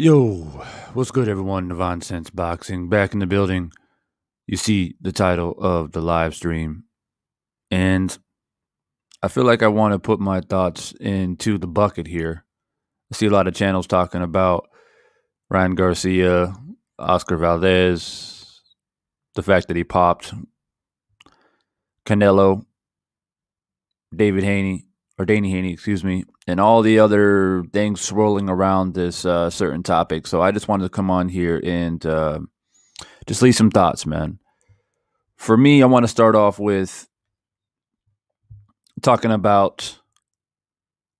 Yo, what's good, everyone? Devon Sense Boxing back in the building. You see the title of the live stream, and I feel like I want to put my thoughts into the bucket here. I see a lot of channels talking about Ryan Garcia, Oscar Valdez, the fact that he popped Canelo, David Haney, or Danny Haney, excuse me, and all the other things swirling around this certain topic. So I just wanted to come on here and just leave some thoughts, man. For me, I want to start off with talking about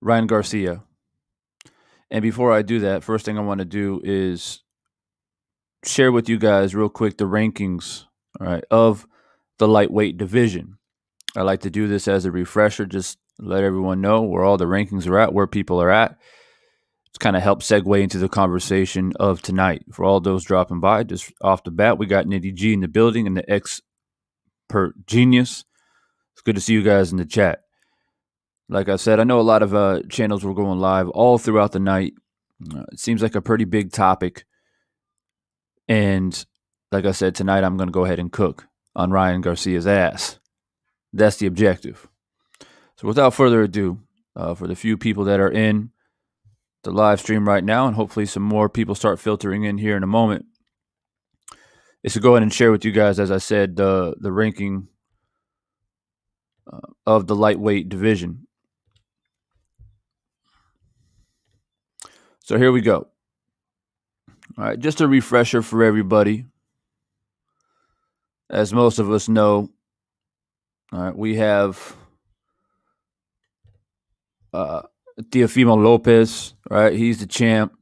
Ryan Garcia. And before I do that, first thing I want to do is share with you guys real quick the rankings, all right, of the lightweight division. I like to do this as a refresher, just let everyone know where all the rankings are at, where people are at. It's kind of help segue into the conversation of tonight. For all those dropping by, just off the bat, we got Nitty G in the building and the Expert Genius. It's good to see you guys in the chat. Like I said, I know a lot of channels were going live all throughout the night. It seems like a pretty big topic. And like I said, tonight I'm going to go ahead and cook on Ryan Garcia's ass. That's the objective. So without further ado, for the few people that are in the live stream right now, and hopefully some more people start filtering in here in a moment, is to go ahead and share with you guys, as I said, the ranking of the lightweight division. So here we go. All right, just a refresher for everybody. As most of us know, all right, we have Teofimo Lopez, right? He's the champ.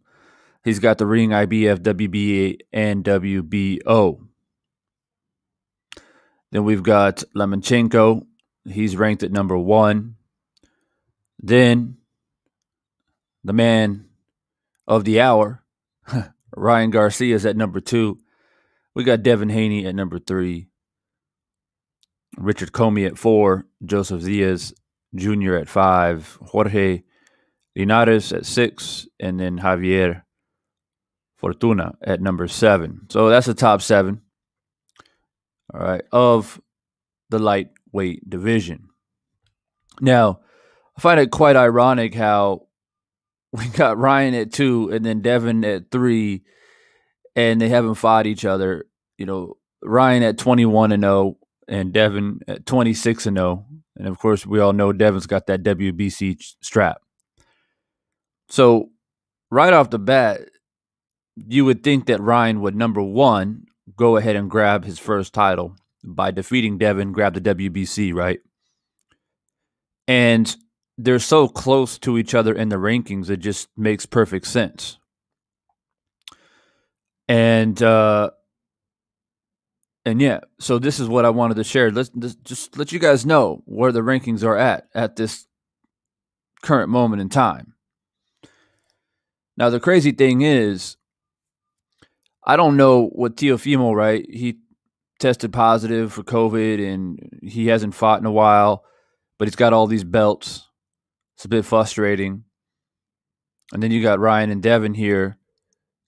He's got the ring IBF, WBA, and WBO. Then we've got Lomachenko. He's ranked at number 1. Then the man of the hour, Ryan Garcia, is at number 2. We got Devin Haney at number 3. Richard Comey at 4. Joseph Diaz Jr. at 5. Jorge Linares at 6. And then Javier Fortuna at number 7. So that's the top 7, all right, of the lightweight division. Now, I find it quite ironic how we got Ryan at 2 and then Devin at 3, and they haven't fought each other. You know, Ryan at 21-0 and Devin at 26-0. And of course, we all know Devin's got that WBC strap. So right off the bat, you would think that Ryan would, number 1, go ahead and grab his first title by defeating Devin, grab the WBC, right? And they're so close to each other in the rankings, it just makes perfect sense. And And yeah, so this is what I wanted to share. Let's just let you guys know where the rankings are at this current moment in time. Now, the crazy thing is, I don't know what Teofimo, right? He tested positive for COVID and he hasn't fought in a while, but he's got all these belts. It's a bit frustrating. And then you got Ryan and Devin here.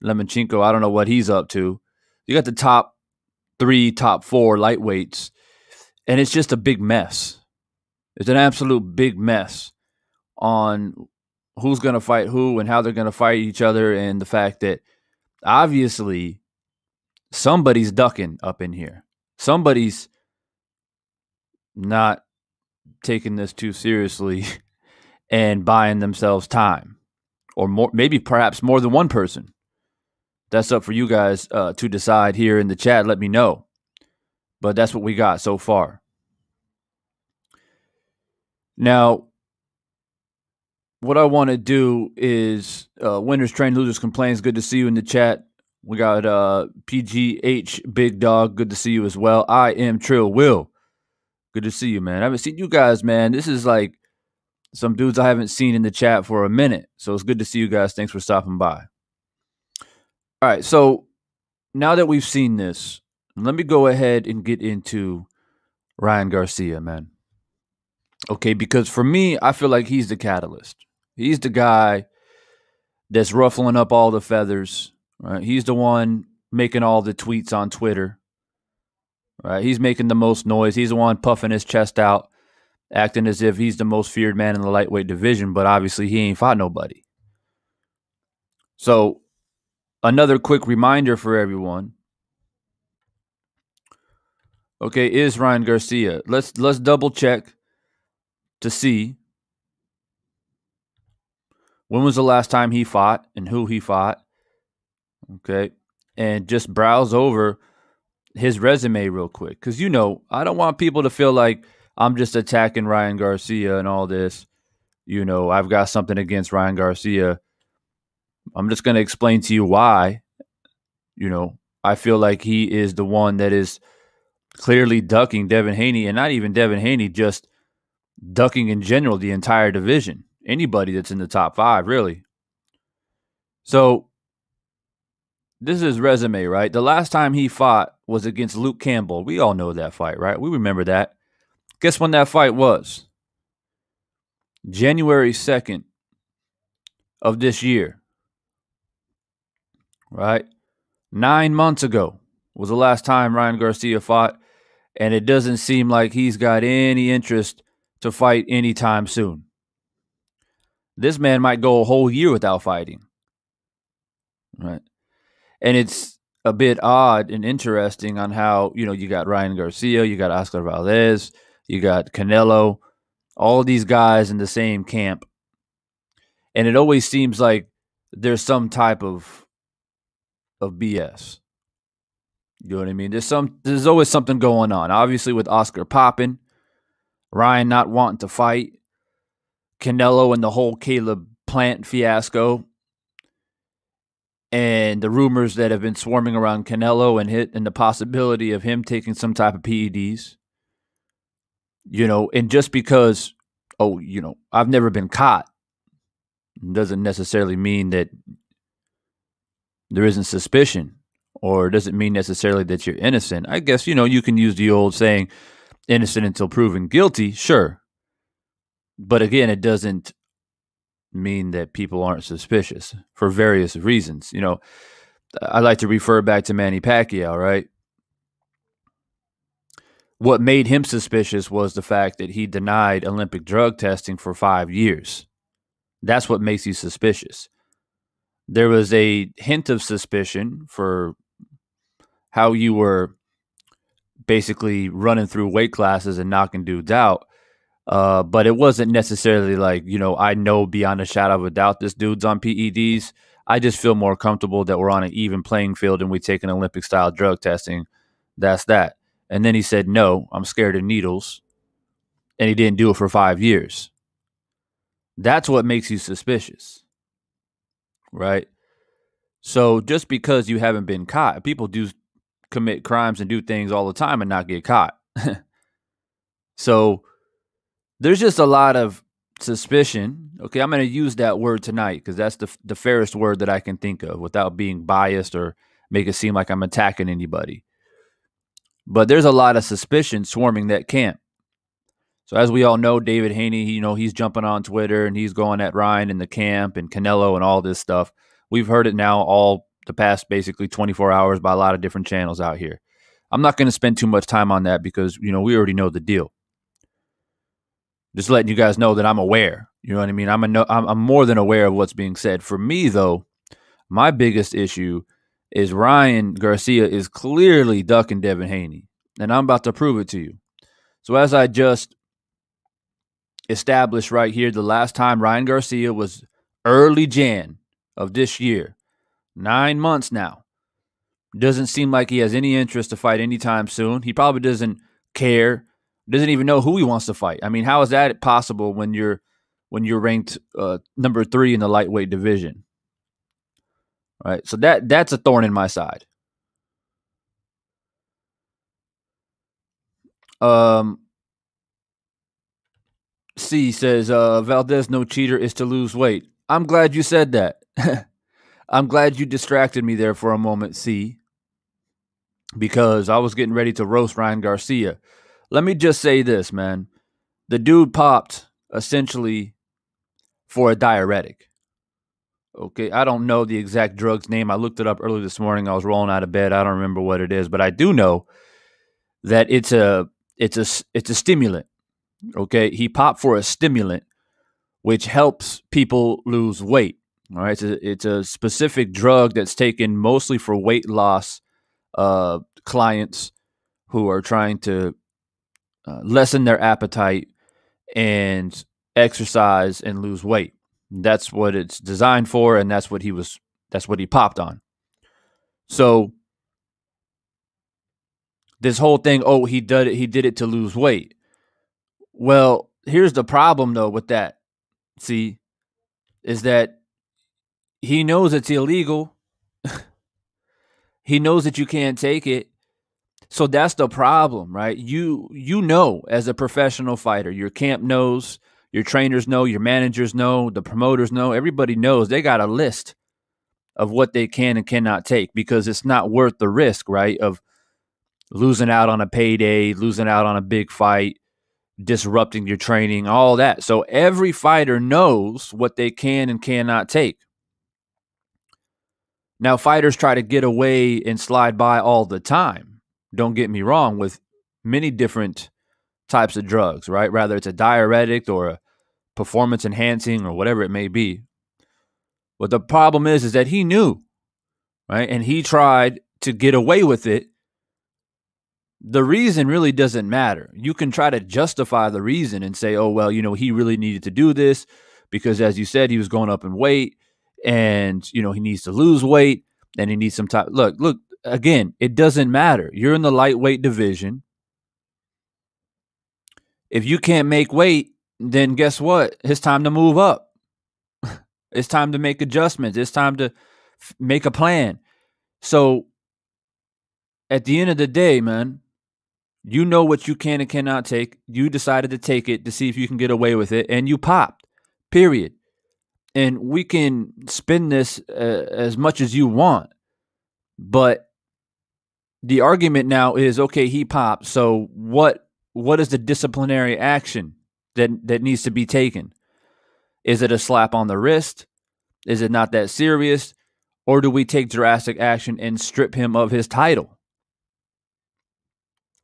Lomachenko, I don't know what he's up to. You got the top 3, top 4 lightweights, and it's just a big mess. It's an absolute big mess on who's going to fight who and how they're going to fight each other, and the fact that obviously somebody's ducking up in here. Somebody's not taking this too seriously and buying themselves time, or more, maybe perhaps more than one person. That's up for you guys to decide here in the chat. Let me know. But that's what we got so far. Now, what I want to do is winners train, losers complains. Good to see you in the chat. We got PGH Big Dog. Good to see you as well. I am Trill Will. Good to see you, man. I haven't seen you guys, man. This is like some dudes I haven't seen in the chat for a minute. So it's good to see you guys. Thanks for stopping by. All right, so now that we've seen this, let me go ahead and get into Ryan Garcia, man. Okay, because for me, I feel like he's the catalyst. He's the guy that's ruffling up all the feathers, right? He's the one making all the tweets on Twitter, right? He's making the most noise. He's the one puffing his chest out, acting as if he's the most feared man in the lightweight division, but obviously he ain't fought nobody. So, another quick reminder for everyone. Okay, is Ryan Garcia. Let's double check to see when was the last time he fought and who he fought. Okay, and just browse over his resume real quick, because I don't want people to feel like I'm just attacking Ryan Garcia and all this. I've got something against Ryan Garcia. I'm just going to explain to you why. I feel like he is the one that is clearly ducking Devin Haney, and not even Devin Haney, just ducking in general the entire division. Anybody that's in the top 5, really. So this is his resume, right? The last time he fought was against Luke Campbell. We all know that fight, right? We remember that. Guess when that fight was? January 2nd of this year, right? 9 months ago was the last time Ryan Garcia fought, and it doesn't seem like he's got any interest to fight anytime soon. This man might go a whole year without fighting, right? And it's a bit odd and interesting on how, you got Ryan Garcia, you got Oscar Valdez, you got Canelo, all these guys in the same camp. And it always seems like there's some type of BS. You know what I mean? There's always something going on. Obviously with Oscar popping, Ryan not wanting to fight, Canelo and the whole Caleb Plant fiasco, and the rumors that have been swarming around Canelo and the possibility of him taking some type of PEDs. And just because, I've never been caught doesn't necessarily mean that there isn't suspicion, or doesn't mean necessarily that you're innocent. I guess, you can use the old saying, innocent until proven guilty, sure. But again, it doesn't mean that people aren't suspicious for various reasons. I like to refer back to Manny Pacquiao, right? What made him suspicious was the fact that he denied Olympic drug testing for 5 years. That's what makes you suspicious. There was a hint of suspicion for how you were basically running through weight classes and knocking dudes out. But it wasn't necessarily like, I know beyond a shadow of a doubt this dude's on PEDs. I just feel more comfortable that we're on an even playing field and we take an Olympic-style drug testing. That's that. And then he said, no, I'm scared of needles. And he didn't do it for 5 years. That's what makes you suspicious, right? So just because you haven't been caught, people do commit crimes and do things all the time and not get caught. So there's just a lot of suspicion. Okay, I'm going to use that word tonight because that's the fairest word that I can think of without being biased or make it seem like I'm attacking anybody. But there's a lot of suspicion swarming that camp. So as we all know, David Haney, he's jumping on Twitter and he's going at Ryan and the camp and Canelo and all this stuff. We've heard it now all the past basically 24 hours by a lot of different channels out here. I'm not going to spend too much time on that because, we already know the deal. Just letting you guys know that I'm aware. You know what I mean? I'm more than aware of what's being said. For me, though, my biggest issue is Ryan Garcia is clearly ducking Devin Haney, and I'm about to prove it to you. So as I just established right here, the last time Ryan Garcia was early Jan of this year, 9 months now. Doesn't seem like he has any interest to fight anytime soon. He probably doesn't care. Doesn't even know who he wants to fight. I mean, how is that possible when you're ranked number 3 in the lightweight division? Right. So that's a thorn in my side. C says Valdez no cheater is to lose weight. I'm glad you said that. I'm glad you distracted me there for a moment, C, because I was getting ready to roast Ryan Garcia. Let me just say this, man. The dude popped essentially for a diuretic. Okay, I don't know the exact drug's name. I looked it up early this morning. I was rolling out of bed. I don't remember what it is, but I do know that it's a stimulant. Okay, he popped for a stimulant, which helps people lose weight. All right, it's a specific drug that's taken mostly for weight loss clients who are trying to lessen their appetite and exercise and lose weight. That's what it's designed for, and that's what he popped on. So this whole thing, he did it to lose weight. Well, here's the problem though with that. See, is that he knows it's illegal. He knows that you can't take it. So that's the problem, right? You know, as a professional fighter, your camp knows, your trainers know, your managers know, the promoters know, everybody knows. They got a list of what they can and cannot take because it's not worth the risk, right, of losing out on a payday, losing out on a big fight, disrupting your training, all that. So every fighter knows what they can and cannot take. Now, fighters try to get away and slide by all the time. Don't get me wrong, with many different types of drugs, right? Rather it's a diuretic or a performance enhancing or whatever it may be. But the problem is that he knew, right? And he tried to get away with it. The reason really doesn't matter. You can try to justify the reason and say, oh, well, he really needed to do this because, as you said, he was going up in weight and, he needs to lose weight and he needs some time. Look, again, it doesn't matter. You're in the lightweight division. If you can't make weight, then guess what? It's time to move up. It's time to make adjustments. It's time to make a plan. So at the end of the day, man, you know what you can and cannot take. You decided to take it to see if you can get away with it, and you popped, period. And we can spin this as much as you want, but the argument now is, okay, he popped, so what is the disciplinary action that needs to be taken? Is it a slap on the wrist? Is it not that serious? Or do we take drastic action and strip him of his title?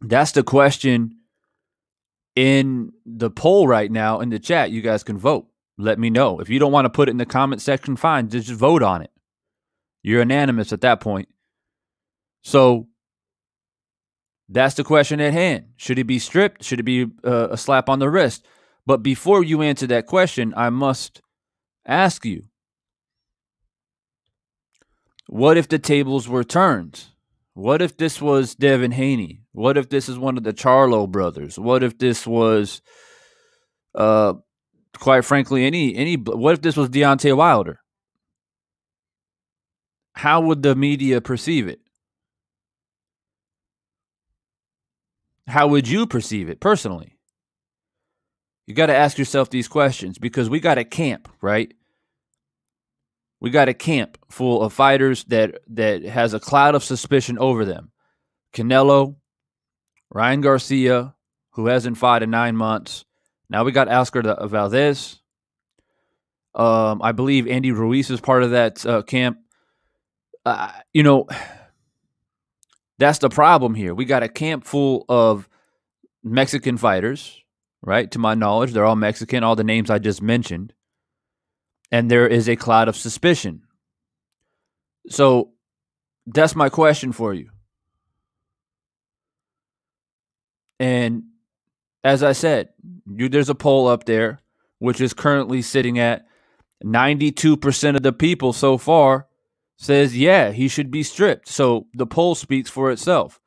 That's the question in the poll right now in the chat. You guys can vote. Let me know. If you don't want to put it in the comment section, fine. Just vote on it. You're unanimous at that point. So that's the question at hand. Should he be stripped? Should it be a slap on the wrist? But before you answer that question, I must ask you, what if the tables were turned? What if this was Devin Haney? What if this is one of the Charlo brothers? What if this was, quite frankly, what if this was Deontay Wilder? How would the media perceive it? How would you perceive it personally? You got to ask yourself these questions because we got a camp, right? We got a camp full of fighters that has a cloud of suspicion over them. Canelo, Ryan Garcia, who hasn't fought in 9 months. Now we got Oscar Valdez. I believe Andy Ruiz is part of that camp. You know, that's the problem here. We got a camp full of Mexican fighters, right? To my knowledge, they're all Mexican, all the names I just mentioned. And there is a cloud of suspicion. So that's my question for you. And as I said, there's a poll up there, which is currently sitting at 92% of the people so far says, yeah, he should be stripped. So the poll speaks for itself.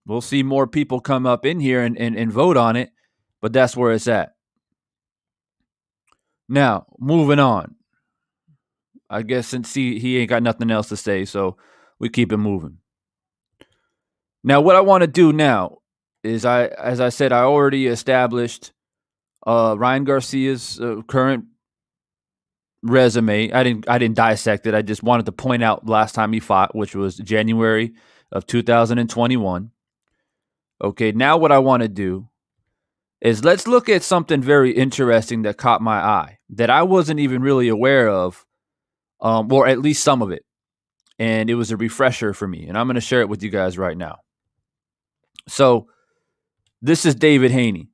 We'll see more people come up in here and vote on it, but that's where it's at. Now, moving on. I guess since he ain't got nothing else to say, so we keep it moving. Now, what I want to do now is, as I said, I already established Ryan Garcia's current resume. I didn't dissect it. I just wanted to point out last time he fought, which was January of 2021. Okay, now what I want to do is let's look at something very interesting that caught my eye that I wasn't even really aware of, or at least some of it. And it was a refresher for me, and I'm going to share it with you guys right now. So this is David Haney.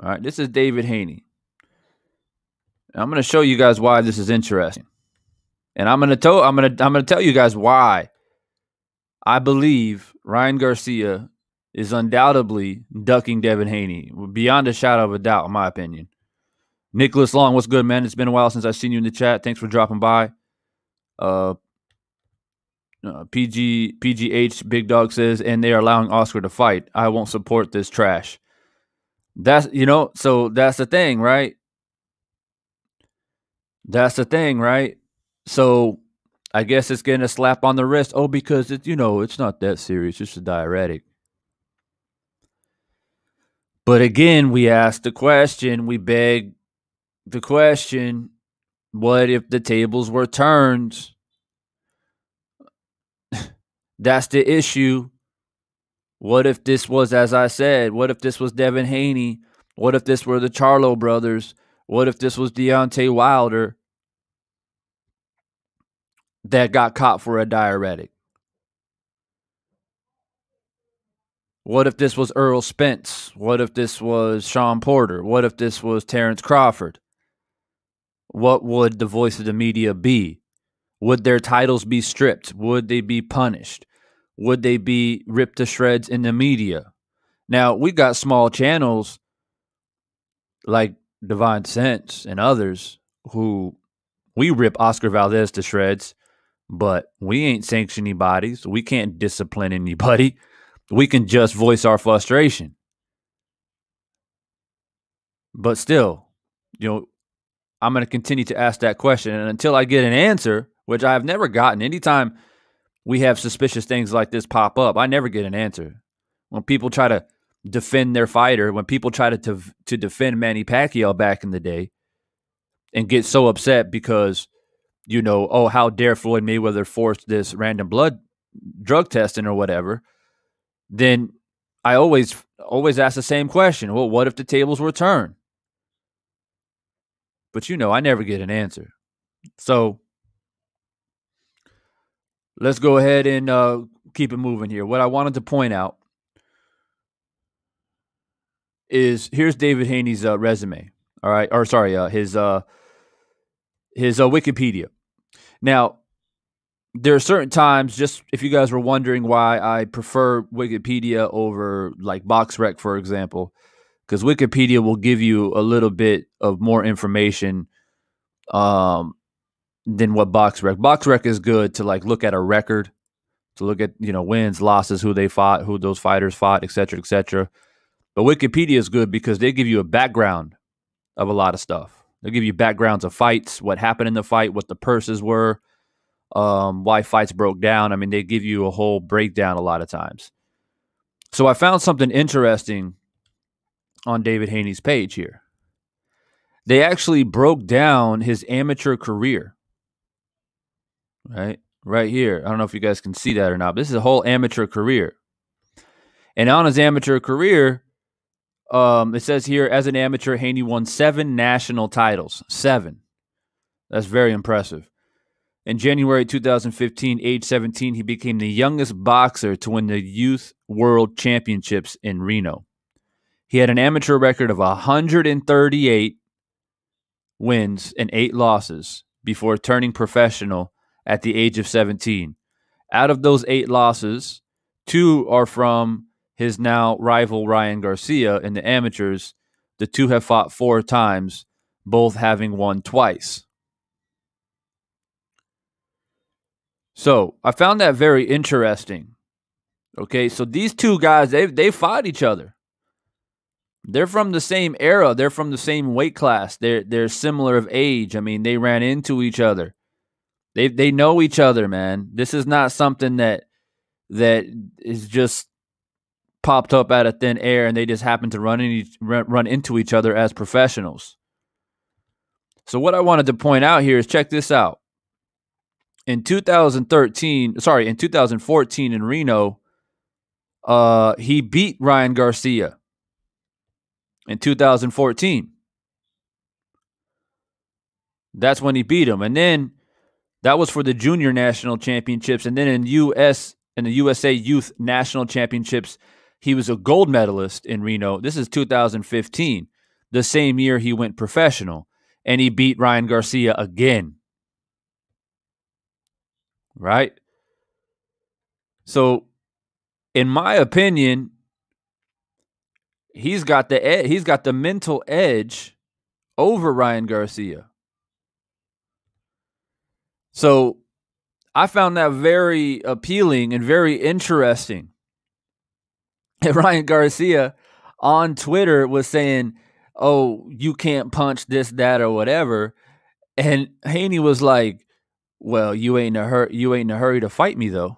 All right, this is David Haney. I'm going to show you guys why this is interesting. And I'm going to tell you guys why I believe Ryan Garcia is undoubtedly ducking Devin Haney, beyond a shadow of a doubt, in my opinion. Nicholas Long, what's good, man? It's been a while since I've seen you in the chat. Thanks for dropping by. PGH Big Dog says, and they are allowing Oscar to fight. I won't support this trash. That's, so that's the thing, right? That's the thing, right? So I guess it's getting a slap on the wrist. Oh, because it's not that serious. It's just a diuretic. But again, we ask the question, we beg the question, what if the tables were turned? That's the issue. What if this was, as I said, what if this was Devin Haney? What if this were the Charlo brothers? What if this was Deontay Wilder that got caught for a diuretic? What if this was Earl Spence? What if this was Sean Porter? What if this was Terrence Crawford? What would the voice of the media be? Would their titles be stripped? Would they be punished? Would they be ripped to shreds in the media? Now, we got small channels like Divine Sense and others who we rip Oscar Valdez to shreds, but we ain't sanctioning bodies. We can't discipline anybody. We can just voice our frustration. But still, I'm going to continue to ask that question. And until I get an answer, which I have never gotten, anytime we have suspicious things like this pop up, I never get an answer. When people try to defend their fighter, when people try to defend Manny Pacquiao back in the day and get so upset because, oh, how dare Floyd Mayweather force this random blood drug testing or whatever, then I always ask the same question. Well, what if the tables were turned? But I never get an answer. So let's go ahead and keep it moving here. What I wanted to point out is here's David Haney's resume. All right, or sorry, his Wikipedia. Now, there are certain times, just if you guys were wondering why I prefer Wikipedia over like BoxRec, for example, because Wikipedia will give you a little bit of more information than what BoxRec. BoxRec is good to like look at a record, to look at wins, losses, who they fought, who those fighters fought, etc., etc. But Wikipedia is good because they give you a background of a lot of stuff. They'll give you backgrounds of fights, what happened in the fight, what the purses were, why fights broke down. I mean, they give you a whole breakdown a lot of times. So I found something interesting on David Haney's page here. They actually broke down his amateur career. Right here. I don't know if you guys can see that or not, but this is a whole amateur career. And on his amateur career, it says here, as an amateur, Haney won 7 national titles. 7. That's very impressive. In January 2015, age 17, he became the youngest boxer to win the Youth World Championships in Reno. He had an amateur record of 138 wins and 8 losses before turning professional at the age of 17. Out of those 8 losses, 2 are from his now rival Ryan Garcia in the amateurs. The 2 have fought 4 times, both having won twice. So I found that very interesting. Okay, so these 2 guys, they fought each other. They're from the same era. They're from the same weight class. They're similar of age. I mean, they ran into each other. They know each other, man. This is not something that is just popped up out of thin air and they just happen to run into each other as professionals. So what I wanted to point out here is, check this out. In 2014 in Reno, he beat Ryan Garcia in 2014. That's when he beat him. And then that was for the junior national championships. And then in the USA Youth National Championships, he was a gold medalist in Reno. This is 2015, the same year he went professional. And he beat Ryan Garcia again. Right? So, in my opinion, he's got the mental edge over Ryan Garcia. So I found that very appealing and very interesting. And Ryan Garcia on Twitter was saying, "Oh, you can't punch this, that, or whatever." And Haney was like, "Well, you ain't in a hurry to fight me, though."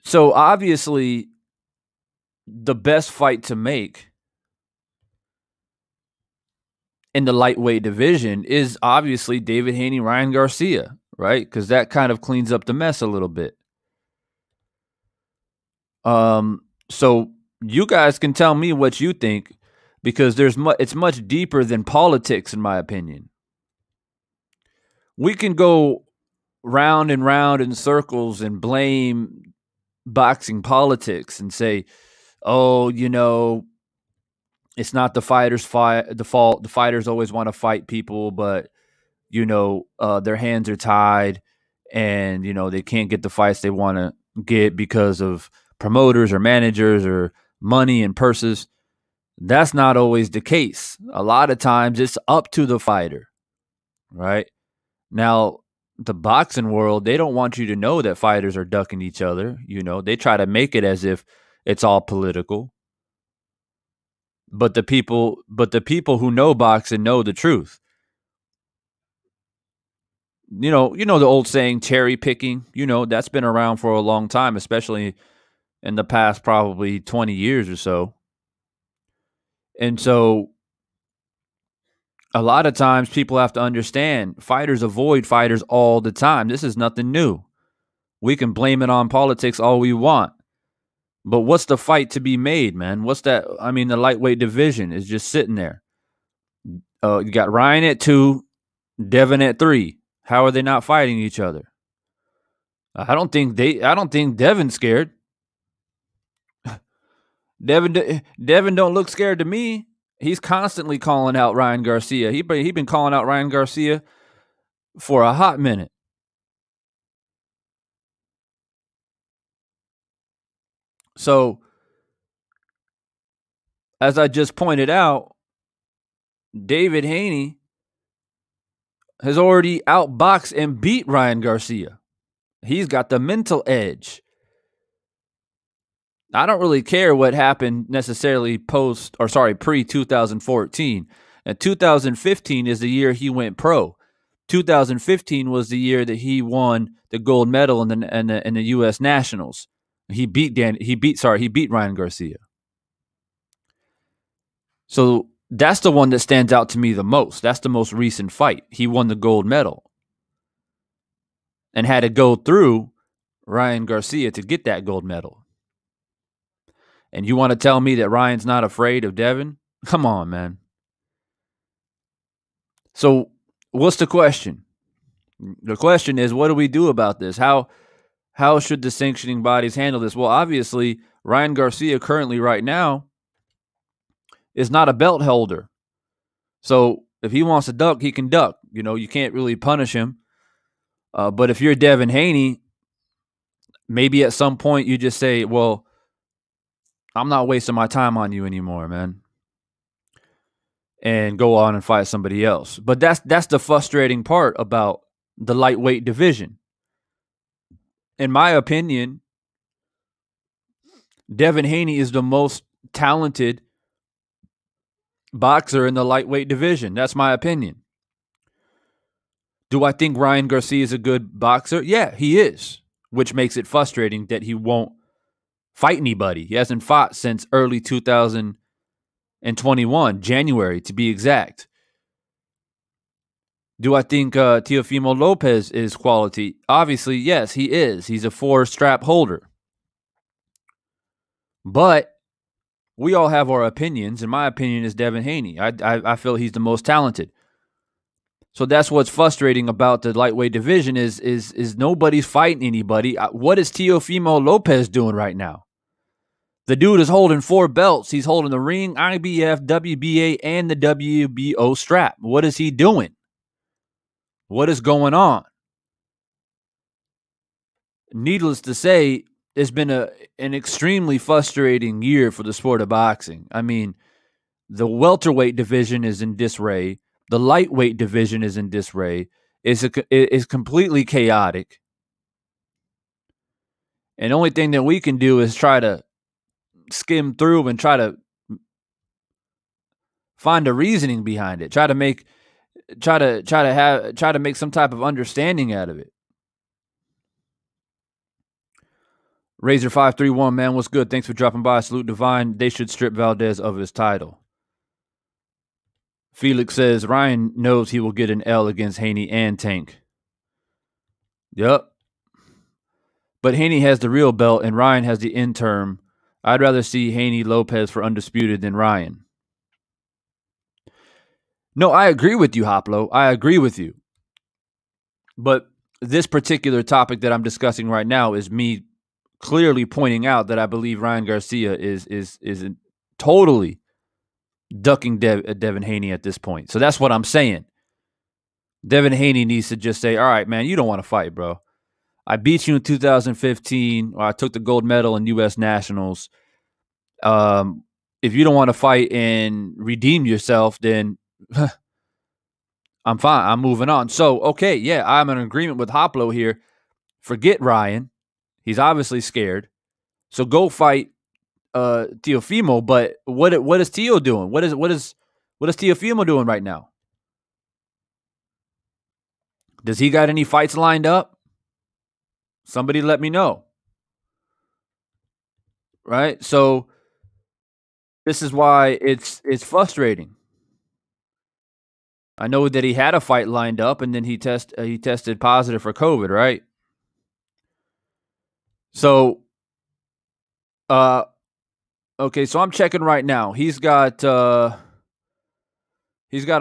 So obviously, the best fight to make in the lightweight division is obviously David Haney, Ryan Garcia, right? Because that kind of cleans up the mess a little bit. So you guys can tell me what you think, because it's much deeper than politics, in my opinion. We can go round and round in circles and blame boxing politics and say, "Oh, it's not the fighter's fault. The fighters always want to fight people, but their hands are tied, and they can't get the fights they want to get because of promoters or managers or money and purses." That's not always the case. A lot of times it's up to the fighter, right? Now, the boxing world, they don't want you to know that fighters are ducking each other. They try to make it as if it's all political. But the people who know boxing know the truth. The old saying, cherry picking, that's been around for a long time, especially in the past probably 20 years or so. And so a lot of times people have to understand, fighters avoid fighters all the time. This is nothing new. We can blame it on politics all we want. But what's the fight to be made, man? What's that? I mean, the lightweight division is just sitting there. You got Ryan at 2, Devin at 3. How are they not fighting each other? I don't think Devin's scared. Devin don't look scared to me. He's constantly calling out Ryan Garcia. He been calling out Ryan Garcia for a hot minute. So, as I just pointed out, David Haney has already outboxed and beat Ryan Garcia. He's got the mental edge. I don't really care what happened necessarily pre-2014. And 2015 is the year he went pro. 2015 was the year that he won the gold medal in the U.S. Nationals. He beat Ryan Garcia. So that's the one that stands out to me the most. That's the most recent fight. He won the gold medal and had to go through Ryan Garcia to get that gold medal. And you want to tell me that Ryan's not afraid of Devin? Come on, man. So what's the question? The question is, what do we do about this? How should the sanctioning bodies handle this? Well, obviously, Ryan Garcia currently right now is not a belt holder. So if he wants to duck, he can duck. You know, you can't really punish him. But if you're Devin Haney, maybe at some point you just say, well, I'm not wasting my time on you anymore, man, and go on and fight somebody else. But that's the frustrating part about the lightweight division. In my opinion, Devin Haney is the most talented boxer in the lightweight division. That's my opinion. Do I think Ryan Garcia is a good boxer? Yeah, he is, which makes it frustrating that he won't fight anybody. He hasn't fought since early 2021, January to be exact. Do I think Teofimo Lopez is quality? Obviously, yes, he is. He's a 4-strap holder. But we all have our opinions, and my opinion is Devin Haney. I feel he's the most talented. So that's what's frustrating about the lightweight division is nobody's fighting anybody. What is Teofimo Lopez doing right now? The dude is holding 4 belts. He's holding the ring, IBF, WBA, and the WBO strap. What is he doing? What is going on? Needless to say, it's been an extremely frustrating year for the sport of boxing. I mean, the welterweight division is in disarray. The lightweight division is in disarray. It's completely chaotic. And the only thing that we can do is try to skim through and try to find a reasoning behind it. Try to make some type of understanding out of it. Razor 531, man, what's good? Thanks for dropping by. Salute Divine. They should strip Valdez of his title. Felix says Ryan knows he will get an L against Haney and Tank. Yep. But Haney has the real belt and Ryan has the interim. I'd rather see Haney Lopez for undisputed than Ryan. No, I agree with you, Hoplo. I agree with you. But this particular topic that I'm discussing right now is me clearly pointing out that I believe Ryan Garcia is totally ducking Devin Haney at this point. So that's what I'm saying. Devin Haney needs to just say, all right, man, you don't want to fight, bro. I beat you in 2015, or I took the gold medal in U.S. Nationals. If you don't want to fight and redeem yourself, then I'm fine. I'm moving on. So, okay, yeah, I'm in agreement with Hoplo here. Forget Ryan. He's obviously scared. So go fight Teofimo. But what is Teo doing? What is Teofimo doing right now? Does he got any fights lined up? Somebody let me know. Right? So this is why it's frustrating. I know that he had a fight lined up and then he tested positive for COVID, right? So okay, so I'm checking right now. He's got a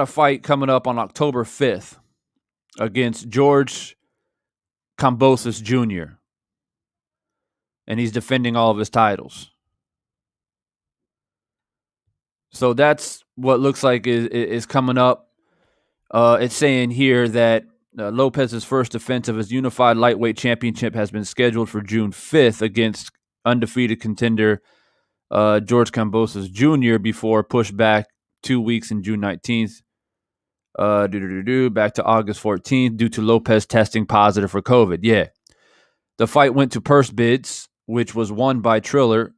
fight coming up on October 5th against George Kambosos Jr. And he's defending all of his titles. So that's what looks like is coming up. It's saying here that Lopez's first defense of his unified lightweight championship has been scheduled for June 5th against undefeated contender George Kambosos Jr. before pushed back 2 weeks in June 19th. Back to August 14th due to Lopez testing positive for COVID. Yeah. The fight went to purse bids, which was won by Triller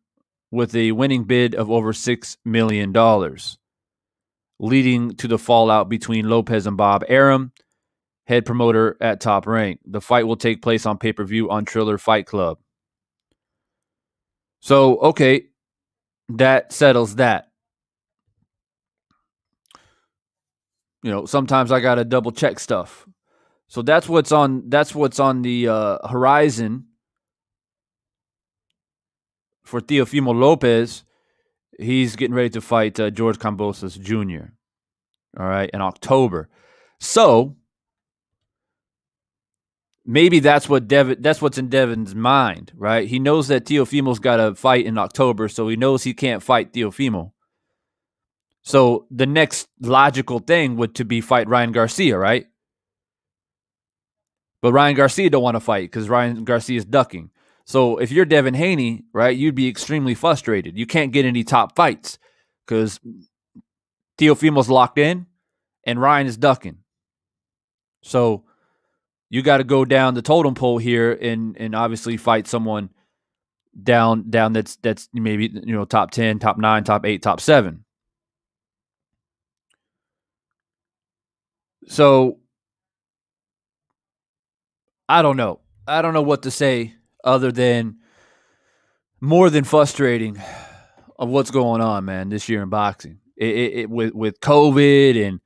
with a winning bid of over $6 million, leading to the fallout between Lopez and Bob Arum, head promoter at Top Rank. The fight will take place on pay-per-view on Triller Fight Club. So, okay, that settles that. Sometimes I got to double check stuff. So that's what's on the horizon for Teofimo Lopez. He's getting ready to fight George Kambosos Jr. All right, in October. So maybe that's what's in Devin's mind, right? He knows that Teofimo's got to fight in October, so he knows he can't fight Teofimo. So the next logical thing would to be fight Ryan Garcia, right? But Ryan Garcia don't want to fight because Ryan Garcia is ducking. So if you're Devin Haney, right, you'd be extremely frustrated. You can't get any top fights because Teofimo's locked in and Ryan is ducking. So you got to go down the totem pole here and obviously fight someone down that's maybe top 10, top 9, top 8, top 7. So I don't know. I don't know what to say other than more than frustrating of what's going on, man, this year in boxing. With COVID and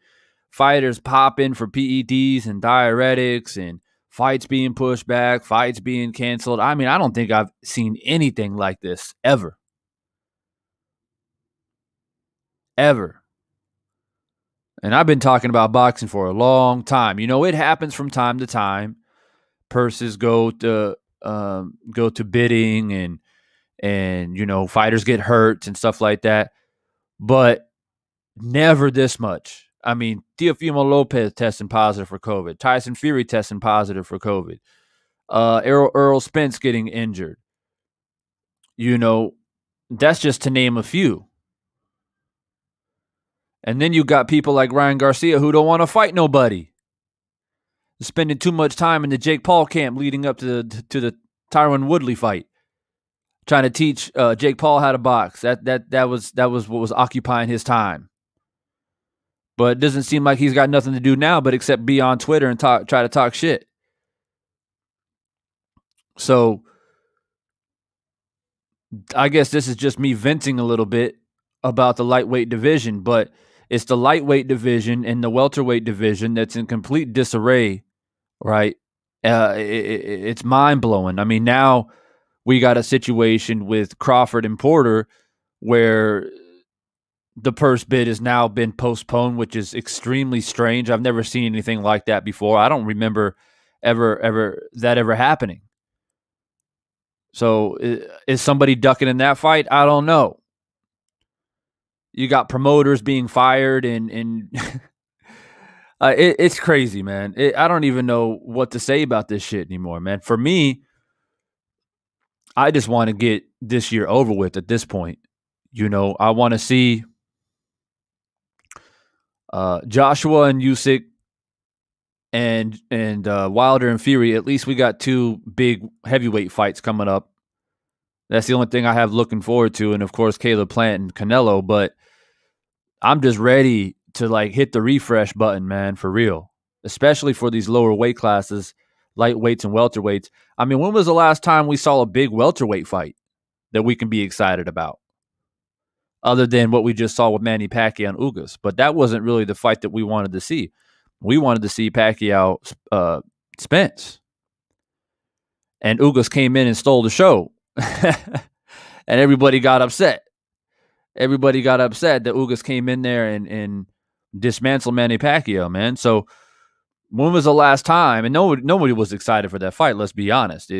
fighters popping for PEDs and diuretics and fights being pushed back, fights being canceled. I mean, I don't think I've seen anything like this ever. Ever. And I've been talking about boxing for a long time. It happens from time to time. Purses go to bidding and fighters get hurt and stuff like that. But never this much. I mean, Teofimo Lopez testing positive for COVID. Tyson Fury testing positive for COVID. Earl Spence getting injured. That's just to name a few. And then you got people like Ryan Garcia who don't want to fight nobody. Spending too much time in the Jake Paul camp leading up to the Tyron Woodley fight, trying to teach Jake Paul how to box. That was what was occupying his time. But it doesn't seem like he's got nothing to do now but except be on Twitter and try to talk shit. So I guess this is just me venting a little bit about the lightweight division, but it's the lightweight division and the welterweight division that's in complete disarray, right? It's mind-blowing. I mean, now we got a situation with Crawford and Porter where the purse bid has now been postponed, which is extremely strange. I've never seen anything like that before. I don't remember ever happening. So is somebody ducking in that fight? I don't know. You got promoters being fired and it's crazy, man. I don't even know what to say about this shit anymore, man. For me, I just want to get this year over with at this point. I want to see Joshua and Usyk and Wilder and Fury. At least we got 2 big heavyweight fights coming up. That's the only thing I have looking forward to. And of course, Caleb Plant and Canelo. But I'm just ready to hit the refresh button, man, for real. Especially for these lower weight classes, lightweights and welterweights. I mean, when was the last time we saw a big welterweight fight that we can be excited about? Other than what we just saw with Manny Pacquiao and Ugas. But that wasn't really the fight that we wanted to see. We wanted to see Pacquiao Spence. And Ugas came in and stole the show. And everybody got upset. Everybody got upset that Ugas came in there and dismantled Manny Pacquiao, man. So when was the last time? And nobody was excited for that fight, let's be honest.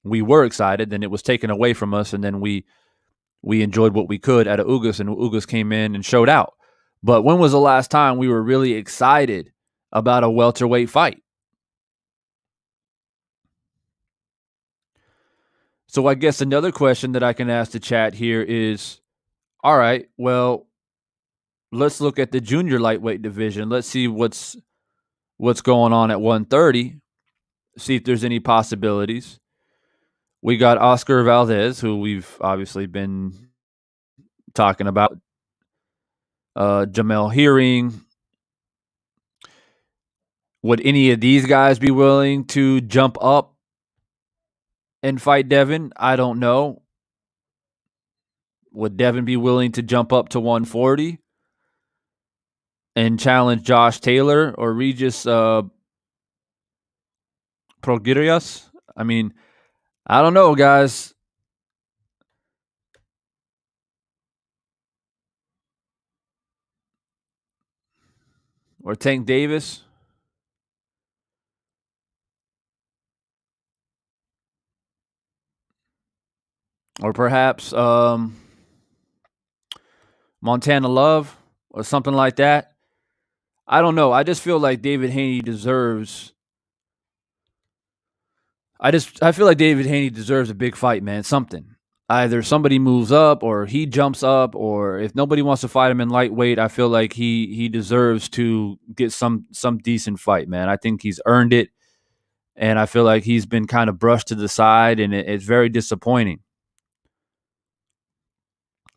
We were excited, then it was taken away from us, and then we enjoyed what we could out of Ugas, and Ugas came in and showed out. But when was the last time we were really excited about a welterweight fight? So I guess another question that I can ask the chat here is, all right, well, let's look at the junior lightweight division. Let's see what's going on at 130. See if there's any possibilities. We got Oscar Valdez, who we've obviously been talking about. Jamel Hearing. Would any of these guys be willing to jump up and fight Devin? I don't know. Would Devin be willing to jump up to 140 and challenge Josh Taylor or Regis Progririas? I mean, I don't know, guys. Or Tank Davis. Or perhaps Montana Love or something like that. I don't know. I just feel like David Haney deserves. I feel like David Haney deserves a big fight, man. Something. Either somebody moves up or he jumps up, or if nobody wants to fight him in lightweight, I feel like he deserves to get some decent fight, man. I think he's earned it, and I feel like he's been kind of brushed to the side, and it's very disappointing.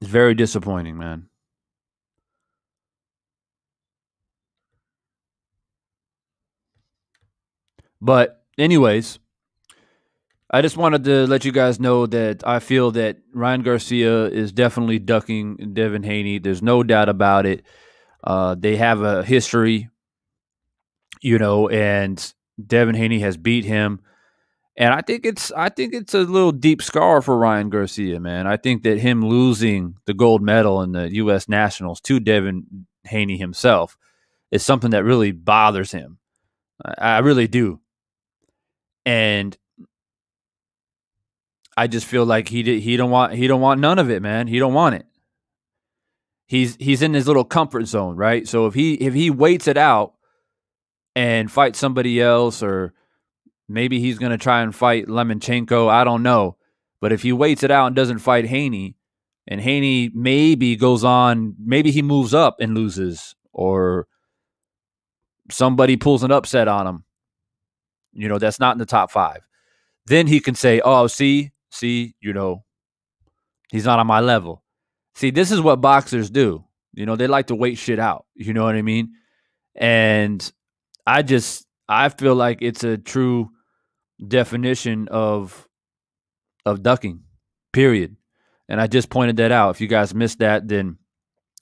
It's very disappointing, man. But anyways, I just wanted to let you guys know that I feel that Ryan Garcia is definitely ducking Devin Haney. There's no doubt about it. They have a history, and Devin Haney has beat him. And I think it's a little deep scar for Ryan Garcia, man. I think that him losing the gold medal in the U.S. Nationals to Devin Haney himself is something that really bothers him. I really do. And I just feel like he don't want none of it, man. He don't want it. He's in his little comfort zone, right? So if he waits it out and fights somebody else, or maybe he's going to try and fight Lemchenko, I don't know. But if he waits it out and doesn't fight Haney, and Haney maybe goes on, maybe he moves up and loses, or somebody pulls an upset on him, that's not in the top 5. Then he can say, oh, see, he's not on my level. See, this is what boxers do. They like to wait shit out. You know what I mean? And I feel like it's a true definition of ducking, period. And I just pointed that out. If you guys missed that, then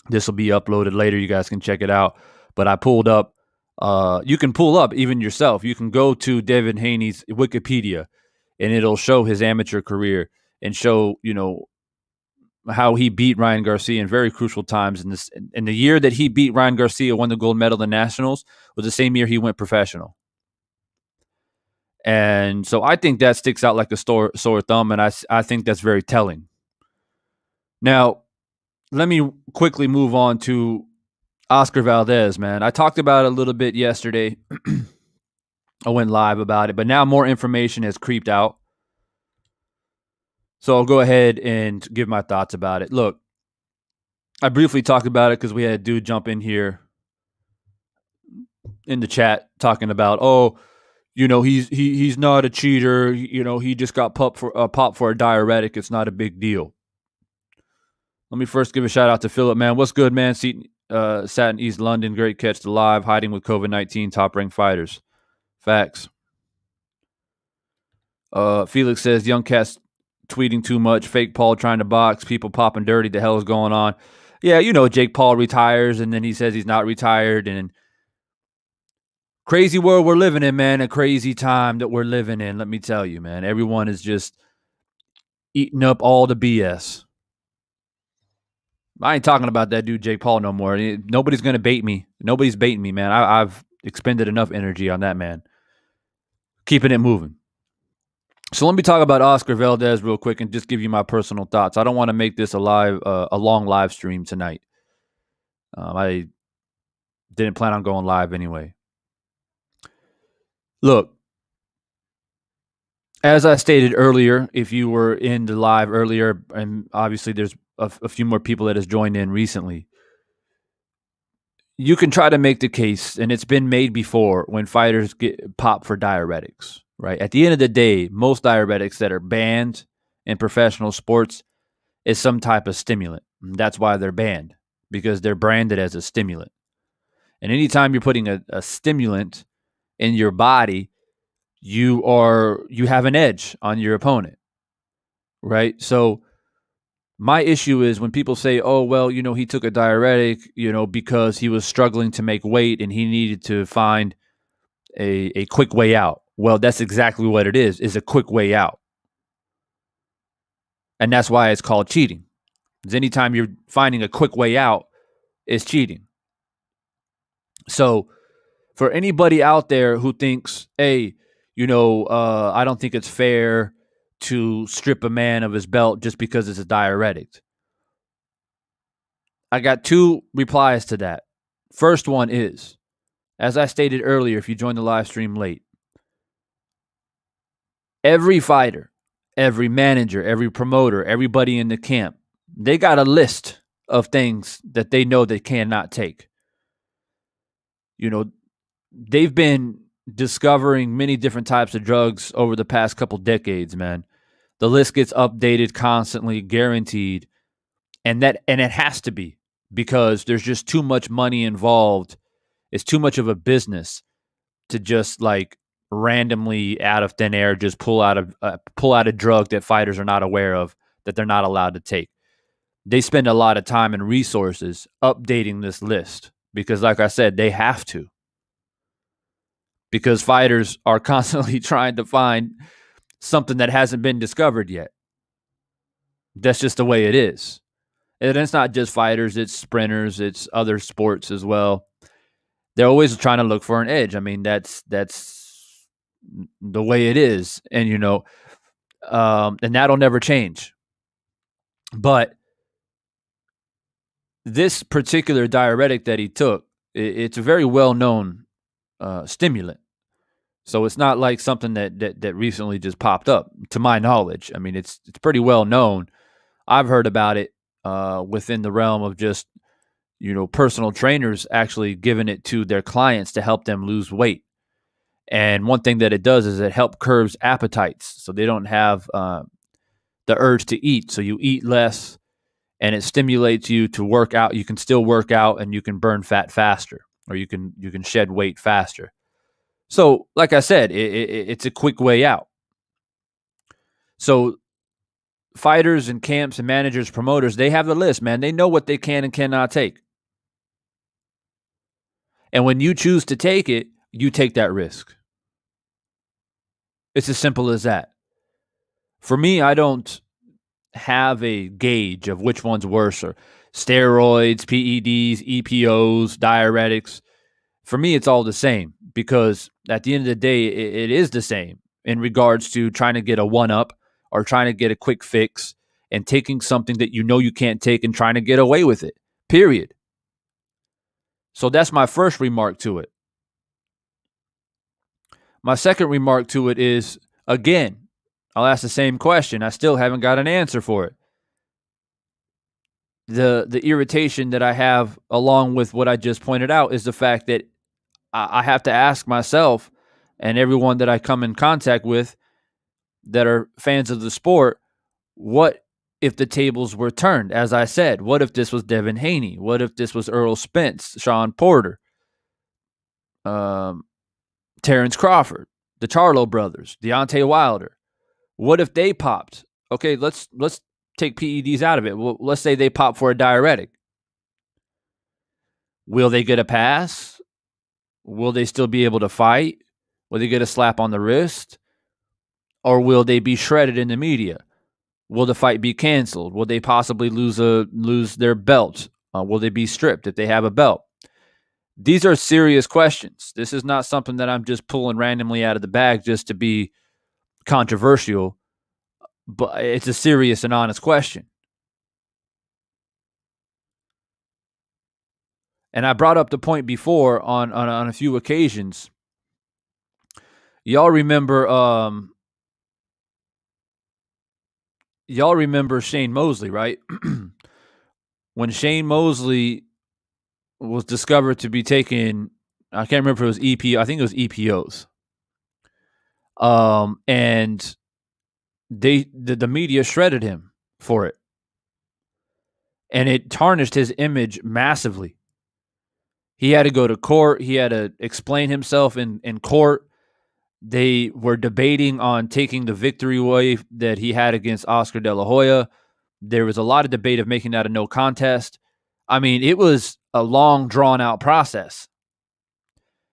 this will be uploaded later. You guys can check it out. But I pulled up. You can pull up even yourself. You can go to Devin Haney's Wikipedia, and it'll show his amateur career and show, how he beat Ryan Garcia in very crucial times. In the year that he beat Ryan Garcia, won the gold medal in the Nationals, was the same year he went professional. And so I think that sticks out like a sore thumb, and I think that's very telling. Now, let me quickly move on to Oscar Valdez, man. I talked about it a little bit yesterday. I went live about it, but now more information has creeped out. So I'll go ahead and give my thoughts about it. Look, I briefly talked about it because we had a dude jump in here in the chat talking about, he's not a cheater. He just got popped for a diuretic. It's not a big deal. Let me first give a shout out to Philip, man. What's good, man? Sat in East London. Great catch to live. Hiding with COVID-19. Top-ranked fighters. Facts. Felix says, young cat's tweeting too much. Fake Paul trying to box. People popping dirty. The hell is going on? Yeah, Jake Paul retires, and then he says he's not retired. And crazy world we're living in, man. A crazy time that we're living in. Let me tell you, man. Everyone is just eating up all the BS. I ain't talking about that dude Jake Paul no more. Nobody's going to bait me. Nobody's baiting me, man. I've expended enough energy on that man. Keeping it moving. So let me talk about Oscar Valdez real quick and just give you my personal thoughts. I don't want to make this a long live stream tonight. I didn't plan on going live anyway. Look, as I stated earlier, if you were in the live earlier, and obviously there's a few more people that has joined in recently, you can try to make the case, and it's been made before, when fighters get popped for diuretics, right? At the end of the day, most diuretics that are banned in professional sports is some type of stimulant. That's why they're banned, because they're branded as a stimulant. And anytime you're putting a stimulant in your body, you have an edge on your opponent, right? So my issue is when people say, oh, well, he took a diuretic, because he was struggling to make weight and he needed to find a quick way out. Well, that's exactly what it is a quick way out. And that's why it's called cheating. Because anytime you're finding a quick way out, it's cheating. So for anybody out there who thinks, hey, I don't think it's fair to strip a man of his belt just because it's a diuretic, I got two replies to that. First one is, as I stated earlier, if you joined the live stream late, every fighter, every manager, every promoter, everybody in the camp, they got a list of things that they know they cannot take. They've been discovering many different types of drugs over the past couple decades, man. The list gets updated constantly, guaranteed. And it has to be, because there's just too much money involved. It's too much of a business to just like randomly out of thin air just pull out a drug that fighters are not aware of, that they're not allowed to take. They spend a lot of time and resources updating this list because, like I said, they have to. Because fighters are constantly trying to find something that hasn't been discovered yet. That's just the way it is. And it's not just fighters, it's sprinters, it's other sports as well. They're always trying to look for an edge. I mean, that's the way it is. And, and that'll never change. But this particular diuretic that he took, it's a very well-known stimulant. So it's not like something that recently just popped up, to my knowledge. I mean, it's pretty well known. I've heard about it within the realm of just, personal trainers actually giving it to their clients to help them lose weight. And one thing that it does is it helps curbs appetites, so they don't have the urge to eat. So you eat less, and it stimulates you to work out. You can still work out, and you can burn fat faster, or you can shed weight faster. So, like I said, it's a quick way out. So fighters and camps and managers, promoters, they have the list, man. They know what they can and cannot take. And when you choose to take it, you take that risk. It's as simple as that. For me, I don't have a gauge of which one's worse, or steroids, PEDs, EPOs, diuretics. For me, it's all the same, because at the end of the day, it is the same in regards to trying to get a one-up or trying to get a quick fix and taking something that you can't take and trying to get away with it, period. So that's my first remark to it. My second remark to it is, again, I'll ask the same question. I still haven't got an answer for it. The irritation that I have, along with what I just pointed out, is the fact that I have to ask myself and everyone that I come in contact with that are fans of the sport, what if the tables were turned? As I said, what if this was Devin Haney? What if this was Errol Spence, Sean Porter, Terrence Crawford, the Charlo brothers, Deontay Wilder? What if they popped? Okay, let's take PEDs out of it. Well, let's say they pop for a diuretic. Will they get a pass? Will they still be able to fight? Will they get a slap on the wrist? Or will they be shredded in the media? Will the fight be canceled? Will they possibly lose their belt? Will they be stripped if they have a belt? These are serious questions. This is not something that I'm just pulling randomly out of the bag just to be controversial, but it's a serious and honest question. And I brought up the point before on a few occasions. Y'all remember Shane Mosley, right? When Shane Mosley was discovered to be taking, I can't remember if it was I think it was EPOs. And the media shredded him for it. And it tarnished his image massively. He had to go to court. He had to explain himself in court. They were debating on taking the victory away that he had against Oscar De La Hoya. There was a lot of debate of making that a no contest. I mean, it was a long, drawn-out process.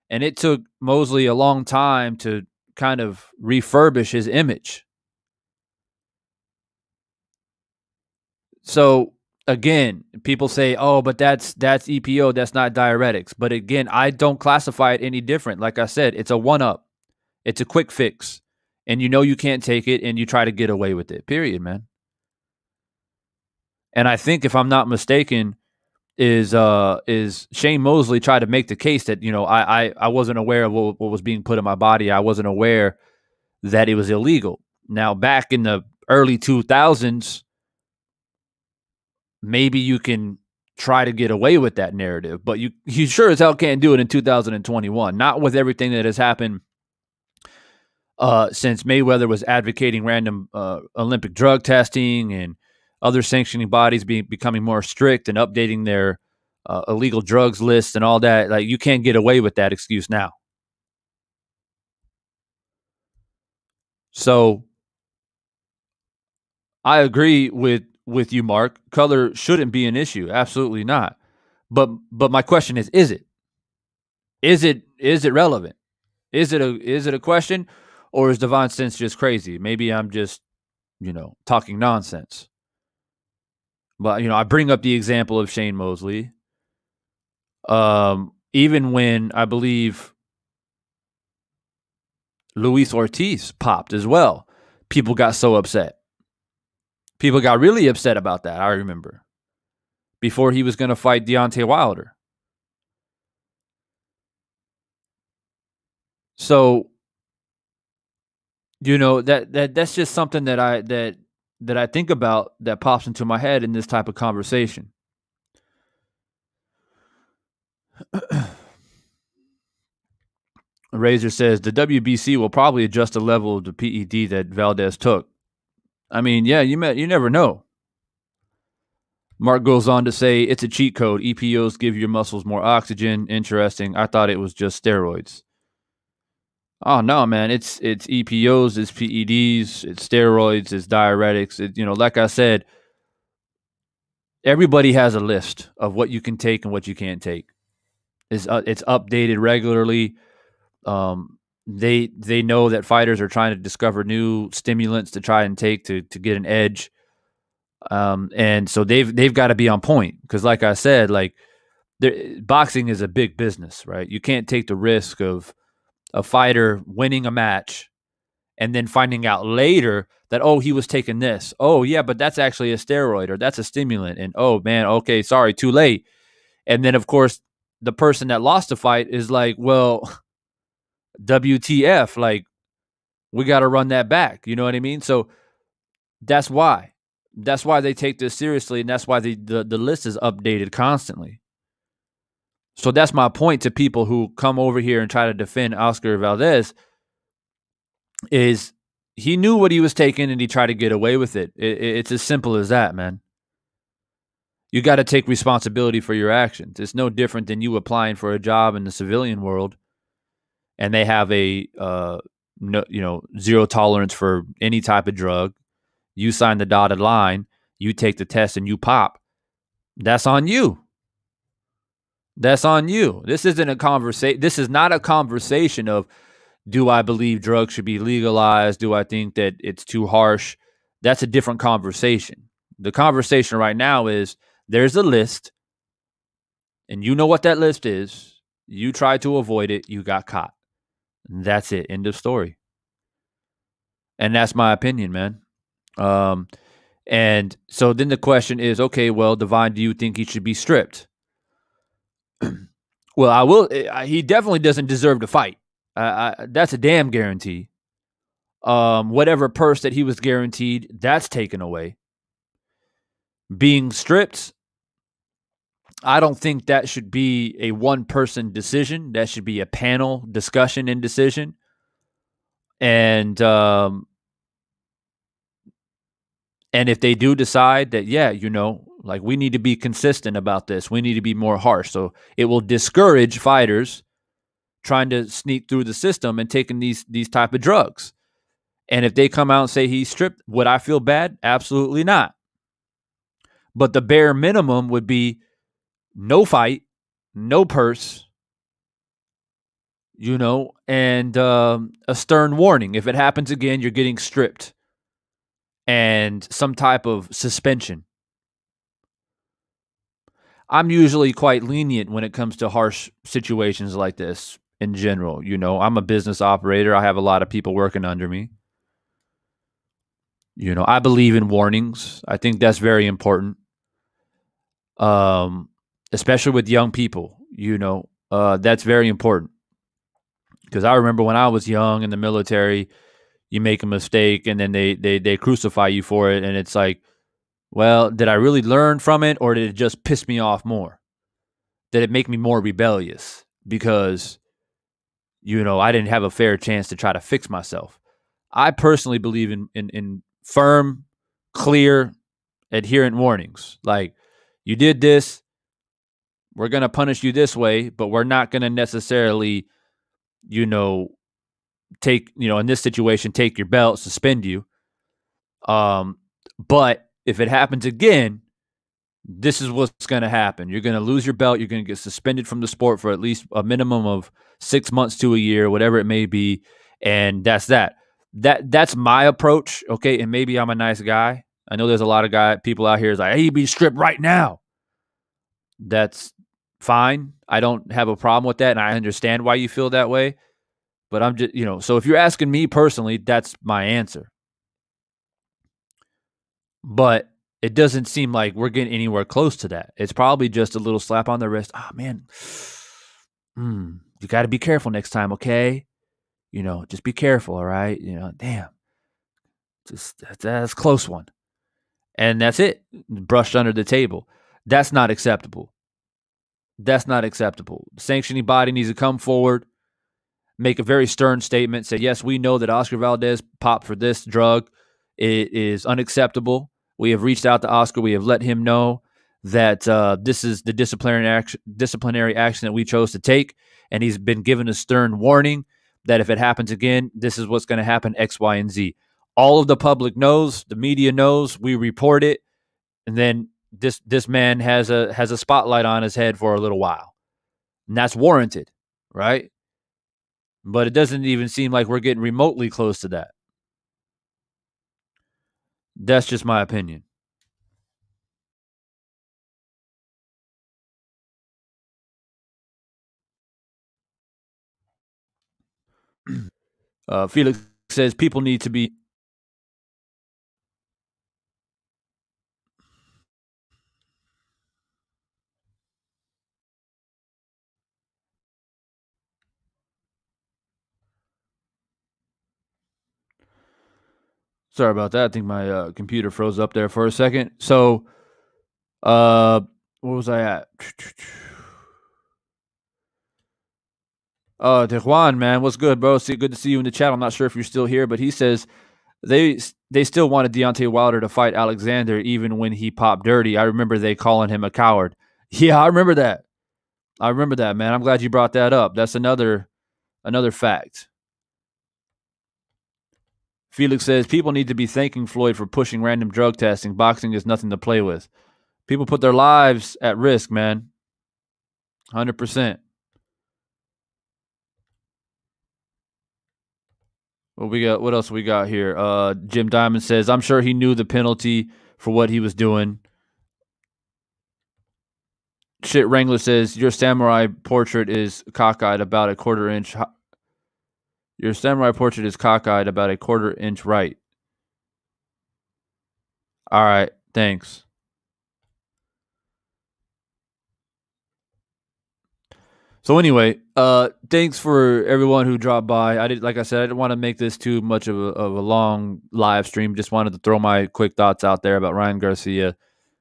And it took Mosley a long time to kind of refurbish his image. So, again, people say, oh, but that's EPO, that's not diuretics. But again, I don't classify it any different. Like I said, it's a one-up. It's a quick fix. And you know you can't take it, and you try to get away with it, period, man. And I think, if I'm not mistaken, is Shane Mosley tried to make the case that, you know, I wasn't aware of what was being put in my body. I wasn't aware that it was illegal. Now, back in the early 2000s, maybe you can try to get away with that narrative, but you sure as hell can't do it in 2021. Not with everything that has happened since Mayweather was advocating random Olympic drug testing and other sanctioning bodies becoming more strict and updating their illegal drugs list and all that. Like, you can't get away with that excuse now. So I agree with you, Mark. Color shouldn't be an issue. Absolutely not. But my question is it? Is it relevant? Is it a question, or is Divine Sense just crazy? Maybe I'm just, talking nonsense. But, I bring up the example of Shane Mosley. Even when I believe Luis Ortiz popped as well, people got so upset. People got really upset about that, I remember, before he was going to fight Deontay Wilder. So, that's just something that I think about, that pops into my head in this type of conversation. Razor says the WBC will probably adjust the level of the PED that Valdez took. I mean, yeah, you never know. Mark goes on to say it's a cheat code. EPOs give your muscles more oxygen. Interesting. I thought it was just steroids. Oh no, man! It's EPOs, it's PEDs, it's steroids, it's diuretics. Like I said, everybody has a list of what you can take and what you can't take. It's updated regularly. They know that fighters are trying to discover new stimulants to try and take to get an edge. And so they've got to be on point, because, like I said, boxing is a big business, right? You can't take the risk of a fighter winning a match and then finding out later that, oh, he was taking this. Oh, yeah, but that's actually a steroid, or that's a stimulant. And, oh, man, okay, sorry, too late. And then, of course, the person that lost the fight is like, well, WTF, like, we got to run that back. You know what I mean? So that's why. That's why they take this seriously, and that's why the list is updated constantly. So that's my point to people who come over here and try to defend Oscar Valdez, is he knew what he was taking and he tried to get away with it. It's as simple as that, man. You got to take responsibility for your actions. It's no different than you applying for a job in the civilian world, and they have a zero tolerance for any type of drug. You sign the dotted line, you take the test, and you pop. That's on you. That's on you. This isn't a conversation. This is not a conversation of, do I believe drugs should be legalized? Do I think that it's too harsh? That's a different conversation. The conversation right now is, there's a list, and you know what that list is. You tried to avoid it. You got caught. That's it. End of story. And that's my opinion, man. And so then the question is, okay, well, Divine, do you think he should be stripped? Well, he definitely doesn't deserve to fight. That's a damn guarantee. Whatever purse that he was guaranteed, that's taken away. Being stripped, I don't think that should be a one-person decision. That should be a panel discussion and decision. And if they do decide that, yeah, Like, we need to be consistent about this. We need to be more harsh. So it will discourage fighters trying to sneak through the system and taking these type of drugs. And if they come out and say he's stripped, would I feel bad? Absolutely not. But the bare minimum would be no fight, no purse, and a stern warning. If it happens again, you're getting stripped, and some type of suspension. I'm usually quite lenient when it comes to harsh situations like this in general. I'm a business operator. I have a lot of people working under me. I believe in warnings. I think that's very important. Especially with young people, that's very important. Because I remember when I was young in the military, you make a mistake and then they crucify you for it. And it's like, well, did I really learn from it, or did it just piss me off more? Did it make me more rebellious because, I didn't have a fair chance to try to fix myself? I personally believe in firm, clear, adherent warnings. Like, you did this, we're going to punish you this way, but we're not going to necessarily, take, in this situation, take your belt, suspend you. But if it happens again, this is what's going to happen. You're going to lose your belt. You're going to get suspended from the sport for at least a minimum of 6 months to a year, whatever it may be. And that's that. That's my approach. Okay. And maybe I'm a nice guy. I know there's a lot of people out here is like, hey, you be stripped right now. That's fine. I don't have a problem with that. And I understand why you feel that way. But I'm just, so if you're asking me personally, that's my answer. But it doesn't seem like we're getting anywhere close to that. It's probably just a little slap on the wrist. Oh, man, you got to be careful next time, okay? Just be careful, all right? Damn. That's a close one. And that's it. Brushed under the table. That's not acceptable. That's not acceptable. The sanctioning body needs to come forward, make a very stern statement, say, yes, we know that Oscar Valdez popped for this drug. It is unacceptable. We have reached out to Oscar. We have let him know that this is the disciplinary action that we chose to take, and he's been given a stern warning that if it happens again, this is what's going to happen, X, Y, and Z. All of the public knows, the media knows, we report it, and then this man has a spotlight on his head for a little while. And that's warranted, right? But it doesn't even seem like we're getting remotely close to that. That's just my opinion. Felix says people need to be. Sorry about that. I think my computer froze up there for a second. So, where was I at? Tejuan, man, what's good, bro? Good to see you in the chat. I'm not sure if you're still here, but he says they still wanted Deontay Wilder to fight Alexander even when he popped dirty. I remember they calling him a coward. Yeah, I remember that. Man. I'm glad you brought that up. That's another fact. Felix says people need to be thanking Floyd for pushing random drug testing. Boxing is nothing to play with. People put their lives at risk, man. 100%. What else we got here? Jim Diamond says, I'm sure he knew the penalty for what he was doing. Shit Wrangler says, your samurai portrait is cockeyed about a quarter inch. Your samurai portrait is cockeyed about a quarter inch right. All right, thanks. So anyway, thanks for everyone who dropped by. I didn't want to make this too much of a long live stream. Just wanted to throw my quick thoughts out there about Ryan Garcia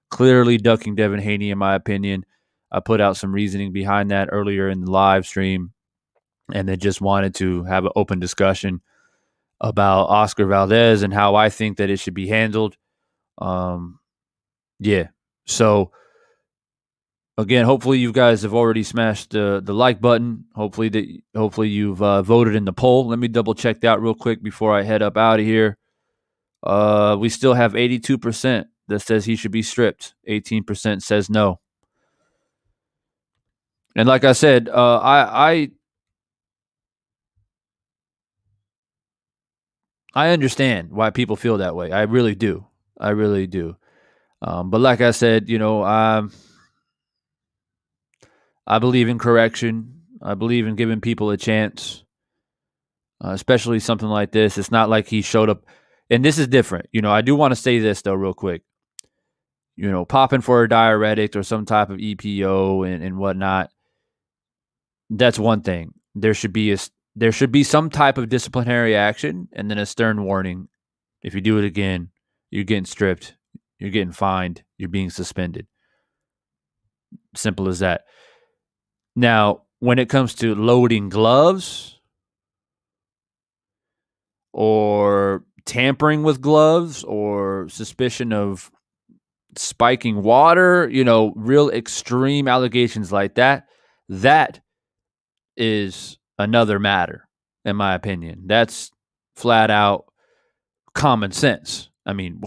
clearly ducking Devin Haney, in my opinion. I put out some reasoning behind that earlier in the live stream, and then just wanted to have an open discussion about Oscar Valdez and how I think that it should be handled. Yeah. So again, hopefully you guys have already smashed the like button. Hopefully you've voted in the poll. Let me double check that real quick before I head up out of here. We still have 82% that says he should be stripped. 18% says no. And like I said, I understand why people feel that way. I really do. I really do. But like I said, I believe in correction. I believe in giving people a chance, especially something like this. It's not like he showed up. And this is different. I do want to say this, though, real quick. Popping for a diuretic or some type of EPO and whatnot, that's one thing. There should be some type of disciplinary action and then a stern warning. If you do it again, you're getting stripped, you're getting fined, you're being suspended. Simple as that. Now, when it comes to loading gloves or tampering with gloves or suspicion of spiking water, real extreme allegations like that, that is another matter, in my opinion. That's flat out common sense. I mean,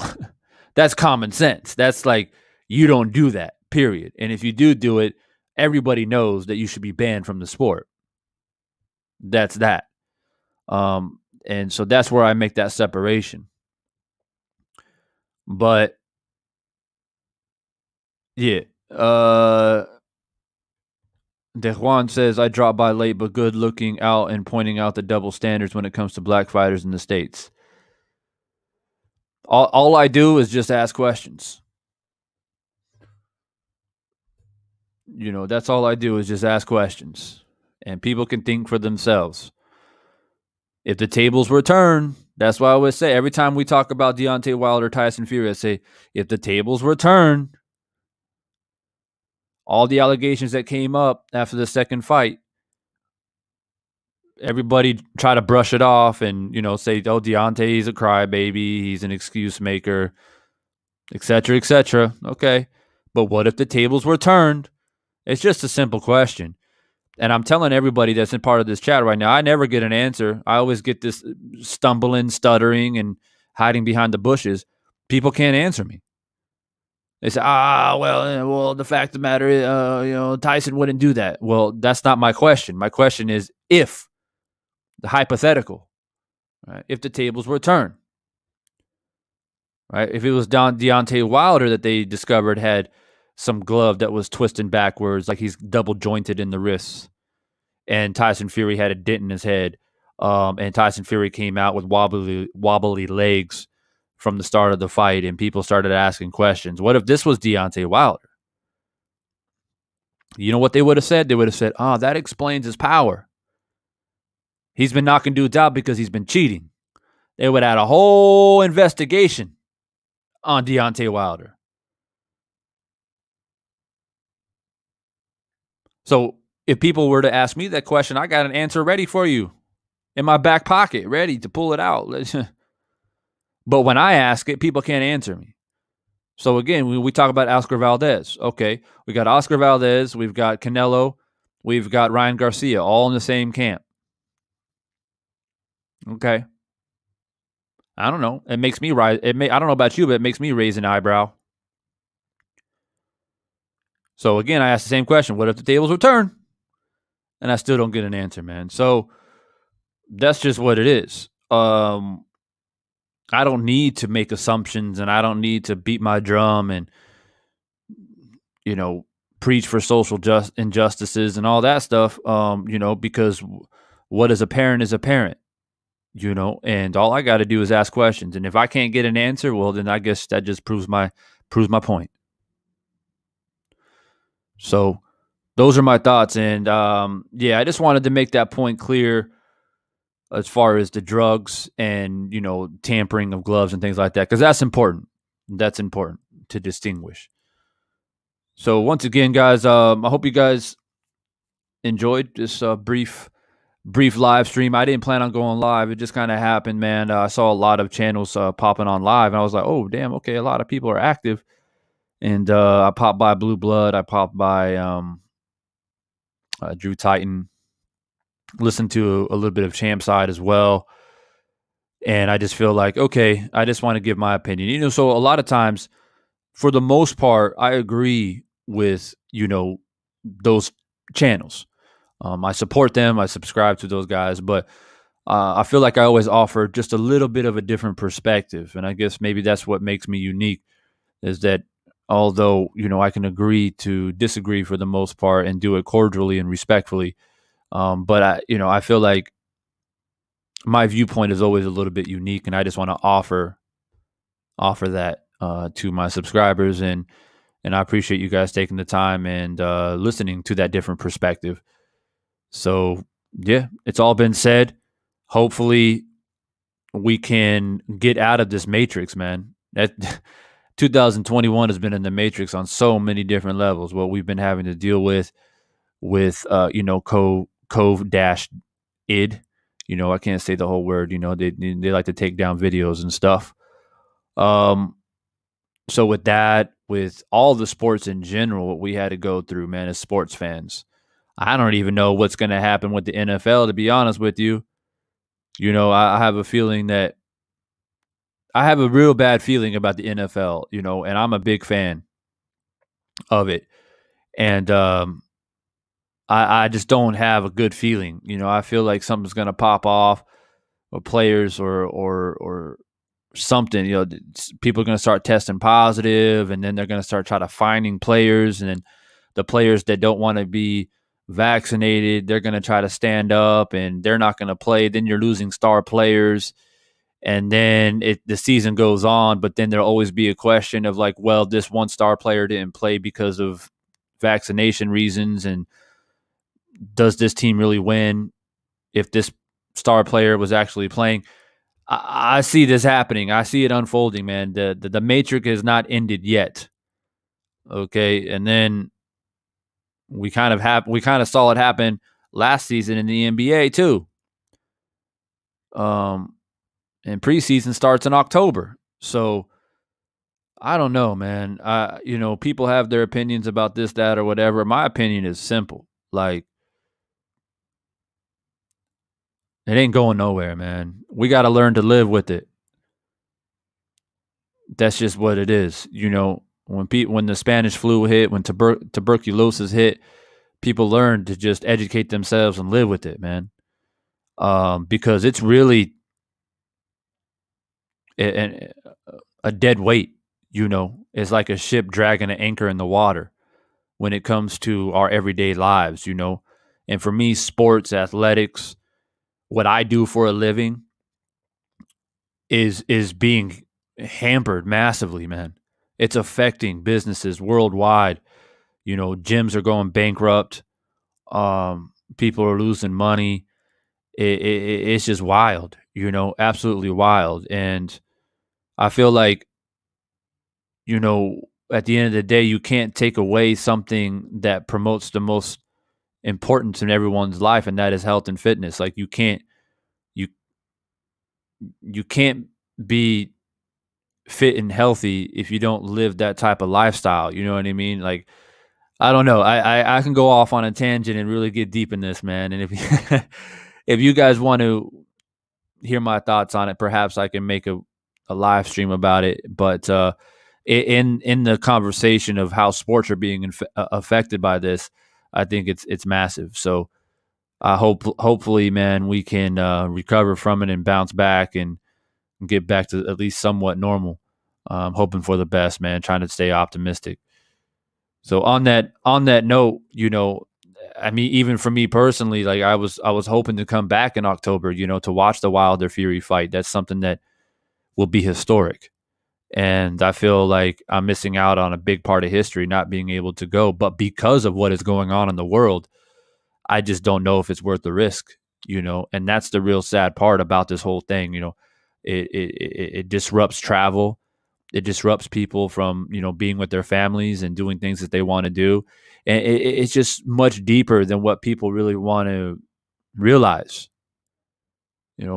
that's common sense. That's like, you don't do that, period. And if you do it, everybody knows that you should be banned from the sport. That's that. And so that's where I make that separation. But yeah, De Juan says, I dropped by late, but good looking out and pointing out the double standards when it comes to black fighters in the States. All I do is just ask questions. That's all I do is just ask questions. And people can think for themselves. If the tables were turned, that's why I always say, every time we talk about Deontay Wilder, Tyson Fury, I say, if the tables were turned, all the allegations that came up after the second fight, everybody try to brush it off and, say, oh, Deontay's a crybaby, he's an excuse maker, etc., etc. Okay. But what if the tables were turned? It's just a simple question. And I'm telling everybody that's in part of this chat right now, I never get an answer. I always get this stumbling, stuttering, and hiding behind the bushes. People can't answer me. They say, well, the fact of the matter is, Tyson wouldn't do that. Well, that's not my question. My question is if, the hypothetical, right? If the tables were turned, right? If it was Deontay Wilder that they discovered had some glove that was twisting backwards, like he's double jointed in the wrists, and Tyson Fury had a dent in his head, and Tyson Fury came out with wobbly legs from the start of the fight, and people started asking questions. What if this was Deontay Wilder? You know what they would have said? They would have said, that explains his power. He's been knocking dudes out because he's been cheating. They would have had a whole investigation on Deontay Wilder. So if people were to ask me that question, I got an answer ready for you in my back pocket, ready to pull it out. But when I ask it, people can't answer me. So again, we talk about Oscar Valdez. Okay, we got Oscar Valdez, we've got Canelo, we've got Ryan Garcia, all in the same camp. Okay. I don't know. It makes me rise. I don't know about you, but it makes me raise an eyebrow. So again, I asked the same question. What if the tables were turned? And I still don't get an answer, man. So that's just what it is. I don't need to make assumptions, and I don't need to beat my drum and, preach for social injustices and all that stuff, because what is apparent is apparent, and all I got to do is ask questions. And if I can't get an answer, well, then I guess that just proves my point. So those are my thoughts. And I just wanted to make that point clear as far as the drugs and, tampering of gloves and things like that, because that's important. That's important to distinguish. So once again, guys, I hope you guys enjoyed this brief live stream. I didn't plan on going live. It just kind of happened, man. I saw a lot of channels popping on live, and I was like, oh, damn, okay, a lot of people are active. And I popped by Blue Blood. I popped by Drew Titan. Listened to a little bit of Champ Side as well. And I just feel like, okay, I just want to give my opinion. So a lot of times, for the most part, I agree with, those channels. I support them. I subscribe to those guys. But I feel like I always offer just a little bit of a different perspective. And I guess maybe that's what makes me unique, is that although, I can agree to disagree for the most part and do it cordially and respectfully, but I feel like my viewpoint is always a little bit unique, and I just want to offer that to my subscribers, and I appreciate you guys taking the time and listening to that different perspective. So yeah, it's all been said. Hopefully, we can get out of this matrix, man. That 2021 has been in the matrix on so many different levels. What we've been having to deal with cove dash id. I can't say the whole word. They like to take down videos and stuff. So with that, with all the sports in general, what we had to go through, man, as sports fans, I don't even know what's going to happen with the NFL, to be honest with you. I have a feeling that I have a real bad feeling about the NFL, and I'm a big fan of it. And I just don't have a good feeling. I feel like something's going to pop off, or players or something. People are going to start testing positive, and then they're going to start trying to finding players, and then the players that don't want to be vaccinated, they're going to try to stand up, and they're not going to play. Then you're losing star players, and then the season goes on, but then there'll always be a question of like, well, this one star player didn't play because of vaccination reasons, and does this team really win if this star player was actually playing? I see this happening. I see it unfolding, man. The matrix is not ended yet. Okay, and then we kind of saw it happen last season in the NBA too. And preseason starts in October, so I don't know, man. People have their opinions about this, that, or whatever. My opinion is simple. Like, it ain't going nowhere, man. We got to learn to live with it. That's just what it is. When the Spanish flu hit, when tuberculosis hit, people learned to just educate themselves and live with it, man. Because it's really a dead weight. It's like a ship dragging an anchor in the water when it comes to our everyday lives. And for me, sports, athletics, what I do for a living is being hampered massively, man. It's affecting businesses worldwide. Gyms are going bankrupt. People are losing money. It's just wild, absolutely wild. And I feel like, at the end of the day, you can't take away something that promotes the most importance in everyone's life, and that is health and fitness. Like, you can't be fit and healthy if you don't live that type of lifestyle. You know what I mean? Like, I don't know. I can go off on a tangent and really get deep in this, man. And if if you guys want to hear my thoughts on it, perhaps I can make a live stream about it. But in the conversation of how sports are being affected by this, I think it's massive. So hopefully, man, we can recover from it and bounce back and get back to at least somewhat normal. Hoping for the best, man. Trying to stay optimistic. So on that note, I mean, even for me personally, like I was hoping to come back in October, to watch the Wilder Fury fight. That's something that will be historic. And I feel like I'm missing out on a big part of history, not being able to go. But because of what is going on in the world, I just don't know if it's worth the risk, and that's the real sad part about this whole thing. It disrupts travel. It disrupts people from, being with their families and doing things that they want to do. And it's just much deeper than what people really want to realize.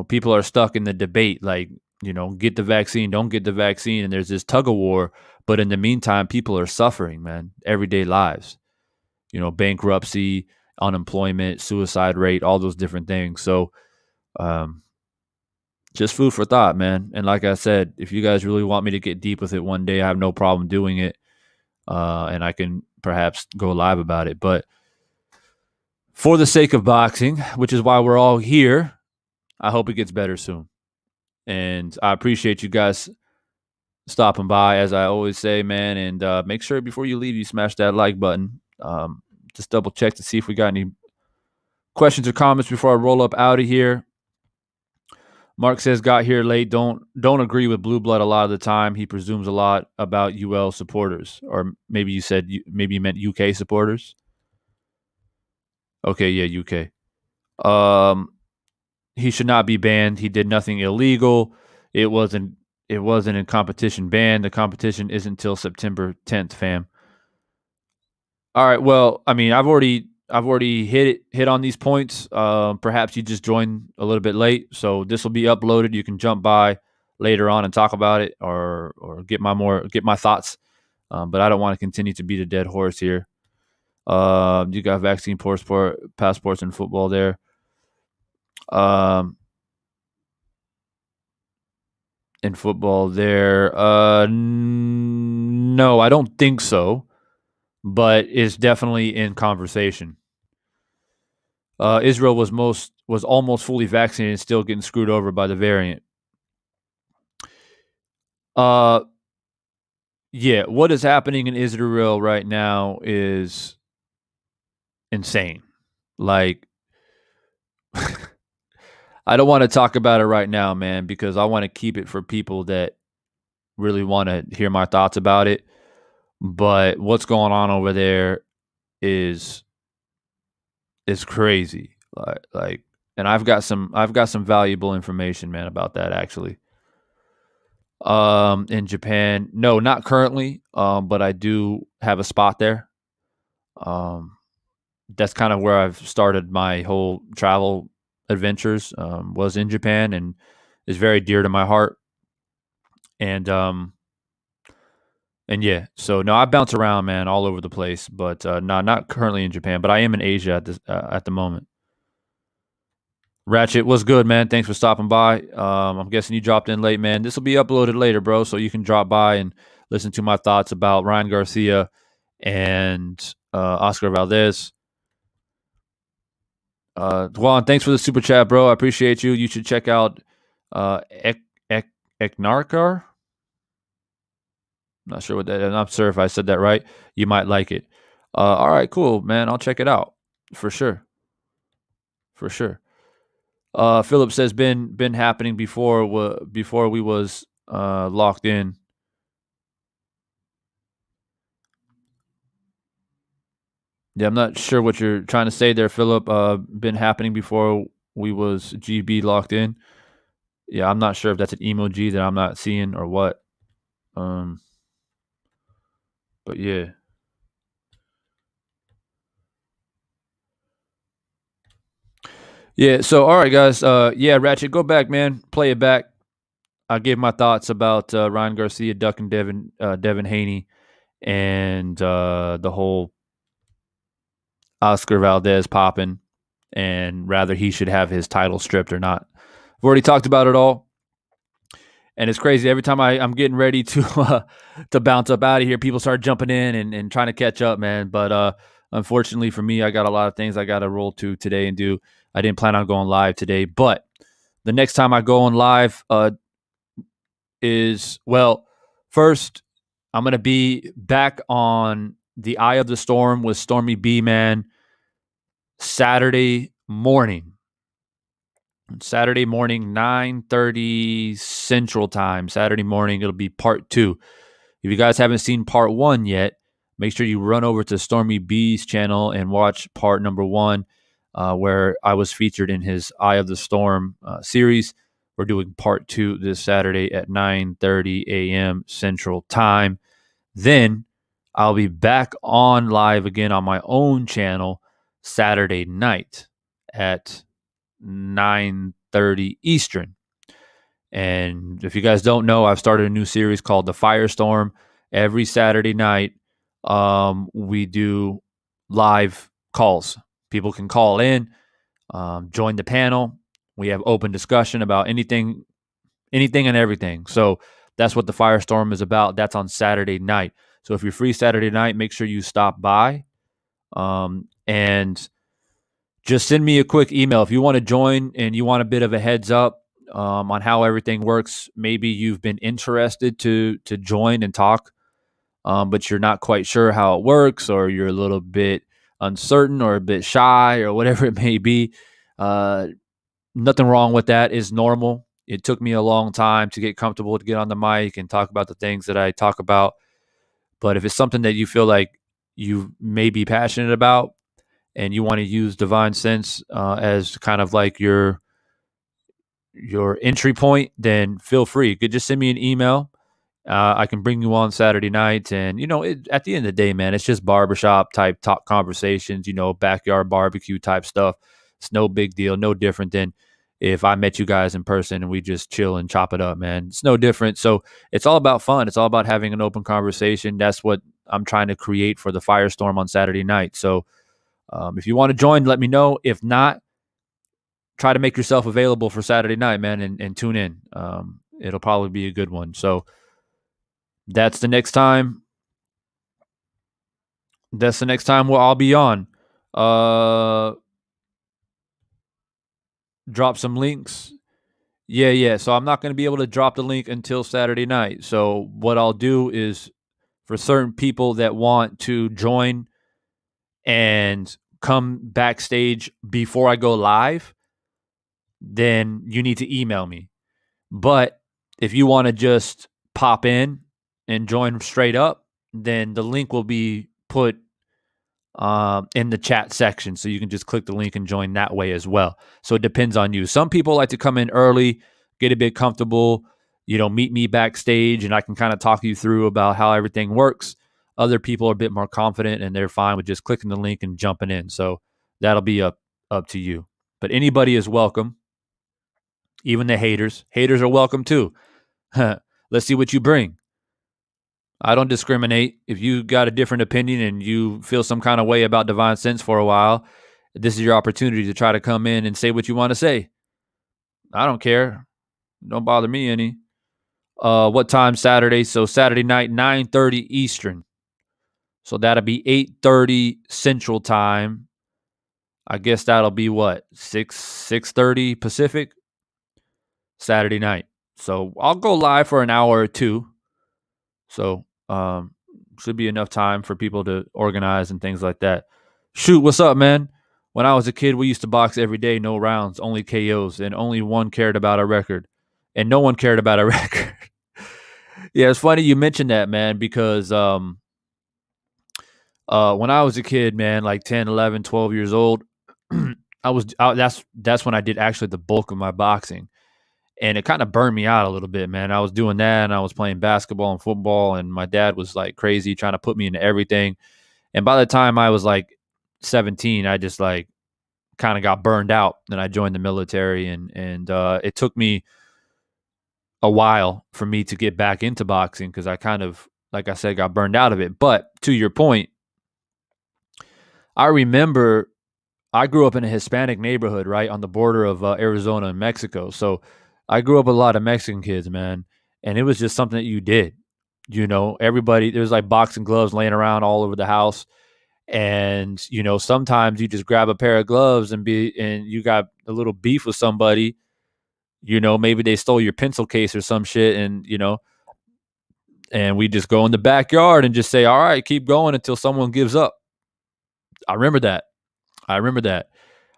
People are stuck in the debate. Like, get the vaccine, don't get the vaccine, and there's this tug of war. But in the meantime, people are suffering, man, everyday lives. Bankruptcy, unemployment, suicide rate, all those different things. So, just food for thought, man. And like I said, if you guys really want me to get deep with it one day, I have no problem doing it, and I can perhaps go live about it. But for the sake of boxing, which is why we're all here, I hope it gets better soon. And I appreciate you guys stopping by, as I always say, man. And make sure before you leave, you smash that like button. Just double check to see if we got any questions or comments before I roll up out of here. Mark says, got here late. Don't agree with Blue Blood a lot of the time. He presumes a lot about UL supporters. Or maybe you meant UK supporters. Okay, yeah, UK. He should not be banned. He did nothing illegal. It wasn't in competition ban. The competition isn't until September 10th, fam. All right. Well, I mean, I've already hit on these points. Perhaps you just joined a little bit late, so this will be uploaded. You can jump by later on and talk about it, or get my thoughts. But I don't want to continue to beat a dead horse here. You got vaccine passports in football there. In football there. No, I don't think so. But it's definitely in conversation. Israel was almost fully vaccinated and still getting screwed over by the variant. Yeah, what is happening in Israel right now is insane. Like, I don't want to talk about it right now, man, because I want to keep it for people that really want to hear my thoughts about it. But what's going on over there is crazy. Like, and I've got some valuable information, man, about that actually. In Japan, no, not currently. But I do have a spot there. That's kind of where I've started my whole travel adventures. Was in Japan, and is very dear to my heart. And yeah, so no, I bounce around, man, all over the place, but not currently in Japan, but I am in Asia at the moment. Ratchet, what's good, man? Thanks for stopping by. I'm guessing you dropped in late, man. This will be uploaded later, bro, so you can drop by and listen to my thoughts about Ryan Garcia and Oscar Valdez. Juan, thanks for the super chat, bro. I appreciate you. You should check out Eknarkar. Not sure what that is. I'm not sure if I said that right. You might like it. All right, cool, man. I'll check it out for sure. For sure. Philip says been happening before we was locked in. Yeah, I'm not sure what you're trying to say there, Philip. Been happening before we was GB locked in. Yeah, I'm not sure if that's an emoji that I'm not seeing or what. But yeah. Yeah, so all right, guys. Yeah, Ratchet, go back, man. Play it back. I gave my thoughts about Ryan Garcia ducking Devin Haney, and the whole Oscar Valdez popping, and rather he should have his title stripped or not. I've already talked about it all, and it's crazy. Every time I'm getting ready to bounce up out of here, people start jumping in and trying to catch up, man. But unfortunately for me, I got a lot of things I got to roll to today and do. I didn't plan on going live today, but the next time I go on live is, well, first I'm going to be back on the Eye of the Storm with Stormy B, man, Saturday morning, 9:30 Central Time. Saturday morning, it'll be part 2. If you guys haven't seen part 1 yet, make sure you run over to Stormy B's channel and watch part number 1, where I was featured in his Eye of the Storm series. We're doing part 2 this Saturday at 9:30 a.m. Central Time. Then I'll be back on live again on my own channel Saturday night at 9:30 Eastern. And if you guys don't know, I've started a new series called The Firestorm. Every Saturday night, we do live calls. People can call in, join the panel. We have open discussion about anything and everything. So that's what The Firestorm is about. That's on Saturday night. So if you're free Saturday night, make sure you stop by. And just send me a quick email. If you want to join and you want a bit of a heads up on how everything works, maybe you've been interested to join and talk, but you're not quite sure how it works, or you're a little bit uncertain or a bit shy or whatever it may be. Nothing wrong with that. It's normal. It took me a long time to get comfortable to get on the mic and talk about the things that I talk about. But if it's something that you feel like you may be passionate about and you want to use Divine Sense as kind of like your entry point, then feel free. You could just send me an email. I can bring you on Saturday night. And, at the end of the day, man, it's just barbershop type talk conversations, backyard barbecue type stuff. It's no big deal. No different than if I met you guys in person and we just chill and chop it up, man. It's no different. So it's all about fun. It's all about having an open conversation. That's what I'm trying to create for the Firestorm on Saturday night. So if you want to join, let me know. If not, try to make yourself available for Saturday night, man, and tune in. It'll probably be a good one. So that's the next time. I'll be on. Drop some links. Yeah. So I'm not going to be able to drop the link until Saturday night. So what I'll do is, for certain people that want to join and come backstage before I go live, then you need to email me. But if you want to just pop in and join straight up, then the link will be put in the chat section. So you can just click the link and join that way as well. So it depends on you. Some people like to come in early, get a bit comfortable, meet me backstage, and I can kind of talk you through about how everything works. Other people are a bit more confident and they're fine with just clicking the link and jumping in. So that'll be up to you. But anybody is welcome. Even the haters. Haters are welcome too. Let's see what you bring. I don't discriminate. If you got a different opinion and you feel some kind of way about Divine Sense for a while, this is your opportunity to try to come in and say what you want to say. I don't care. Don't bother me any. What time Saturday? So Saturday night, 9:30 Eastern. So that'll be 8:30 Central Time. I guess that'll be what? 6:30 Pacific? Saturday night. So I'll go live for an hour or two. So should be enough time for people to organize and things like that. Shoot, what's up, man? When I was a kid, we used to box every day, no rounds, only KOs, and only one cared about a record. And no one cared about a record. Yeah, it's funny you mentioned that, man, because when I was a kid, man, like 10, 11, 12 years old, that's when I did actually the bulk of my boxing. And it kind of burned me out a little bit, man. I was doing that and I was playing basketball and football, and my dad was like crazy trying to put me into everything. And by the time I was like 17, I just like kind of got burned out. And I joined the military, and it took me a while for me to get back into boxing because I kind of, like I said, got burned out of it. But to your point, I remember I grew up in a Hispanic neighborhood, right on the border of Arizona and Mexico. So I grew up with a lot of Mexican kids, man. And it was just something that you did. Everybody, there's like boxing gloves laying around all over the house. And, sometimes you just grab a pair of gloves and you got a little beef with somebody. Maybe they stole your pencil case or some shit. And, and we just go in the backyard and just say, all right, keep going until someone gives up. I remember that.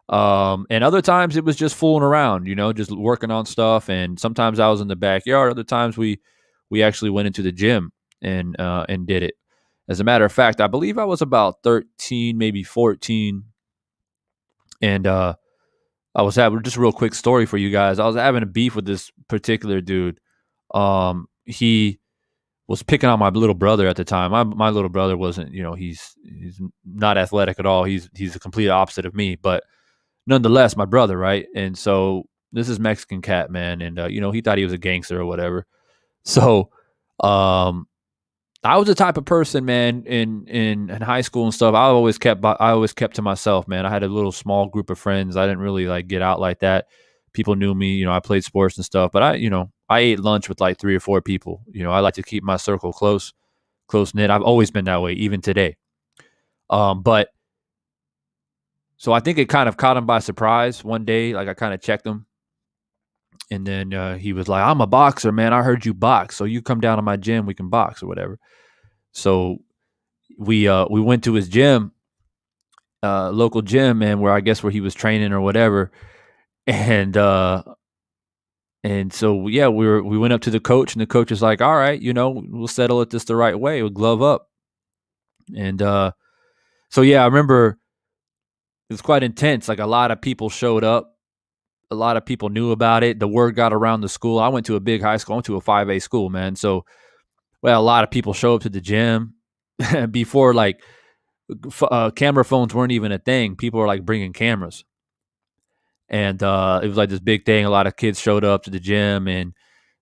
And other times it was just fooling around, just working on stuff. And sometimes I was in the backyard. Other times we actually went into the gym and did it. As a matter of fact, I believe I was about 13, maybe 14. And I was having just a real quick story for you guys. I was having a beef with this particular dude. He was picking on my little brother at the time. My little brother wasn't, he's not athletic at all. He's the complete opposite of me, but nonetheless, my brother, right? And so Mexican cat, man, and he thought he was a gangster or whatever. So, I was the type of person, man, in high school and stuff. I always kept to myself, man. I had a little small group of friends. I didn't really like get out like that. People knew me, I played sports and stuff, but I ate lunch with like 3 or 4 people. I like to keep my circle close knit. I've always been that way, even today. But so I think it kind of caught him by surprise one day. Like I kind of checked him, and then he was like, "I'm a boxer, man. I heard you box, so you come down to my gym, we can box or whatever." So we went to his gym, local gym, man, where he was training or whatever, and so yeah, we went up to the coach, and the coach was like, "All right, we'll settle it this the right way. We'll glove up." And so yeah, I remember it was quite intense. Like a lot of people showed up. A lot of people knew about it. The word got around the school. I went to a big high school. I went to a 5A school, man. So, well, a lot of people show up to the gym before like camera phones weren't even a thing. People were like bringing cameras. And it was like this big thing. A lot of kids showed up to the gym. And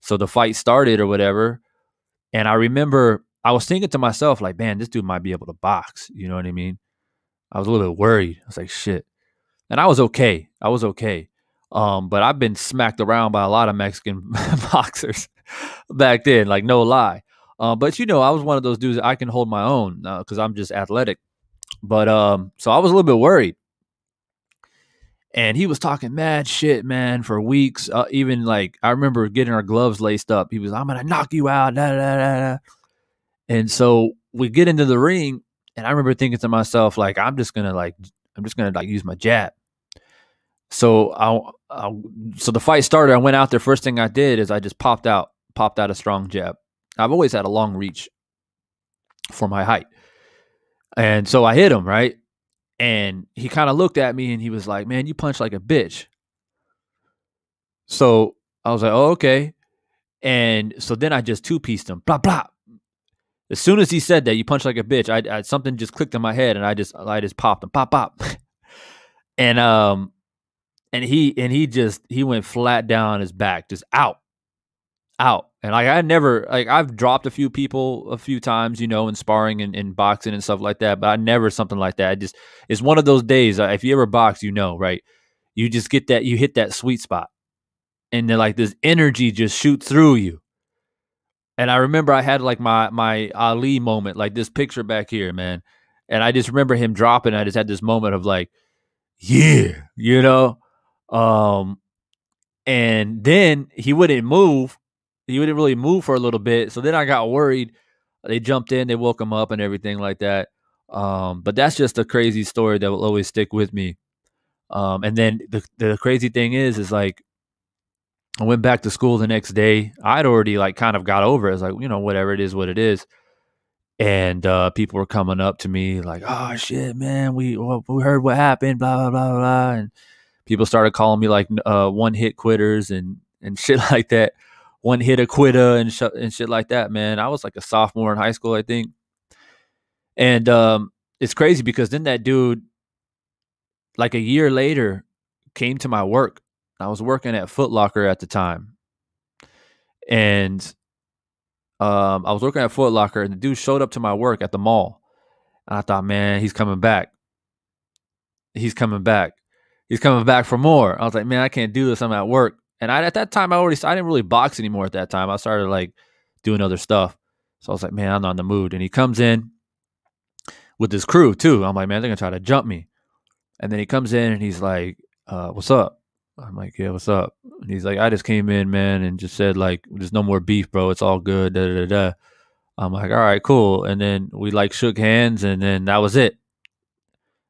so the fight started or whatever. And I remember I was thinking to myself, like, man, this dude might be able to box. You know what I mean? I was a little bit worried. I was like, shit. And I was okay. But I've been smacked around by a lot of Mexican boxers back then, like no lie. But I was one of those dudes that I can hold my own because I'm just athletic. But so I was a little bit worried. And he was talking mad shit, man, for weeks. Even like I remember getting our gloves laced up. He was, "I'm gonna knock you out." Da, da, da, da. And so we get into the ring, and I remember thinking to myself, like, I'm just gonna use my jab. So so the fight started. I went out there. First thing I did is I just popped out a strong jab. I've always had a long reach for my height. And so I hit him, right? And he kind of looked at me and he was like, "Man, you punch like a bitch." So I was like, "Oh, okay." And so then I just two-pieced him. Blah, blah. As soon as he said that, "You punch like a bitch," I something just clicked in my head and I just popped him. Pop, pop. And he went flat down on his back, just out. And like I've dropped a few people a few times, in sparring and boxing and stuff like that, but I never something like that. It's one of those days. If you ever box, right? You just get that, you hit that sweet spot, and then like this energy just shoots through you. And I remember I had like my Ali moment, like this picture back here, man. And I just remember him dropping. I just had this moment of like, yeah, and then he wouldn't move. He wouldn't really move for a little bit. So then I got worried. They jumped in, they woke him up and everything like that. But that's just a crazy story that will always stick with me. And then the crazy thing is like, I went back to school the next day. I'd already like kind of got over it. It's like, whatever it is, what it is. And people were coming up to me like, "Oh shit, man, we heard what happened, blah, blah, blah, blah." And people started calling me like one hit quitters and shit like that. One hit a quitter and shit like that, man. I was like a sophomore in high school, I think. And it's crazy because then that dude, like a year later, came to my work. I was working at Foot Locker at the time. And I was working at Foot Locker, and the dude showed up to my work at the mall. And I thought, man, he's coming back. He's coming back for more. I was like, man, I can't do this. I'm at work. And at that time, I didn't really box anymore at that time. I started like doing other stuff. So I was like, man, I'm not in the mood. And he comes in with his crew too. I'm like, man, they're going to try to jump me. And then he comes in and he's like, "What's up?" I'm like, "Yeah, what's up?" And he's like, "I just came in, man, and just said like, there's no more beef, bro. It's all good. Da, da, da, da." I'm like, "All right, cool." And then we like shook hands, and then that was it.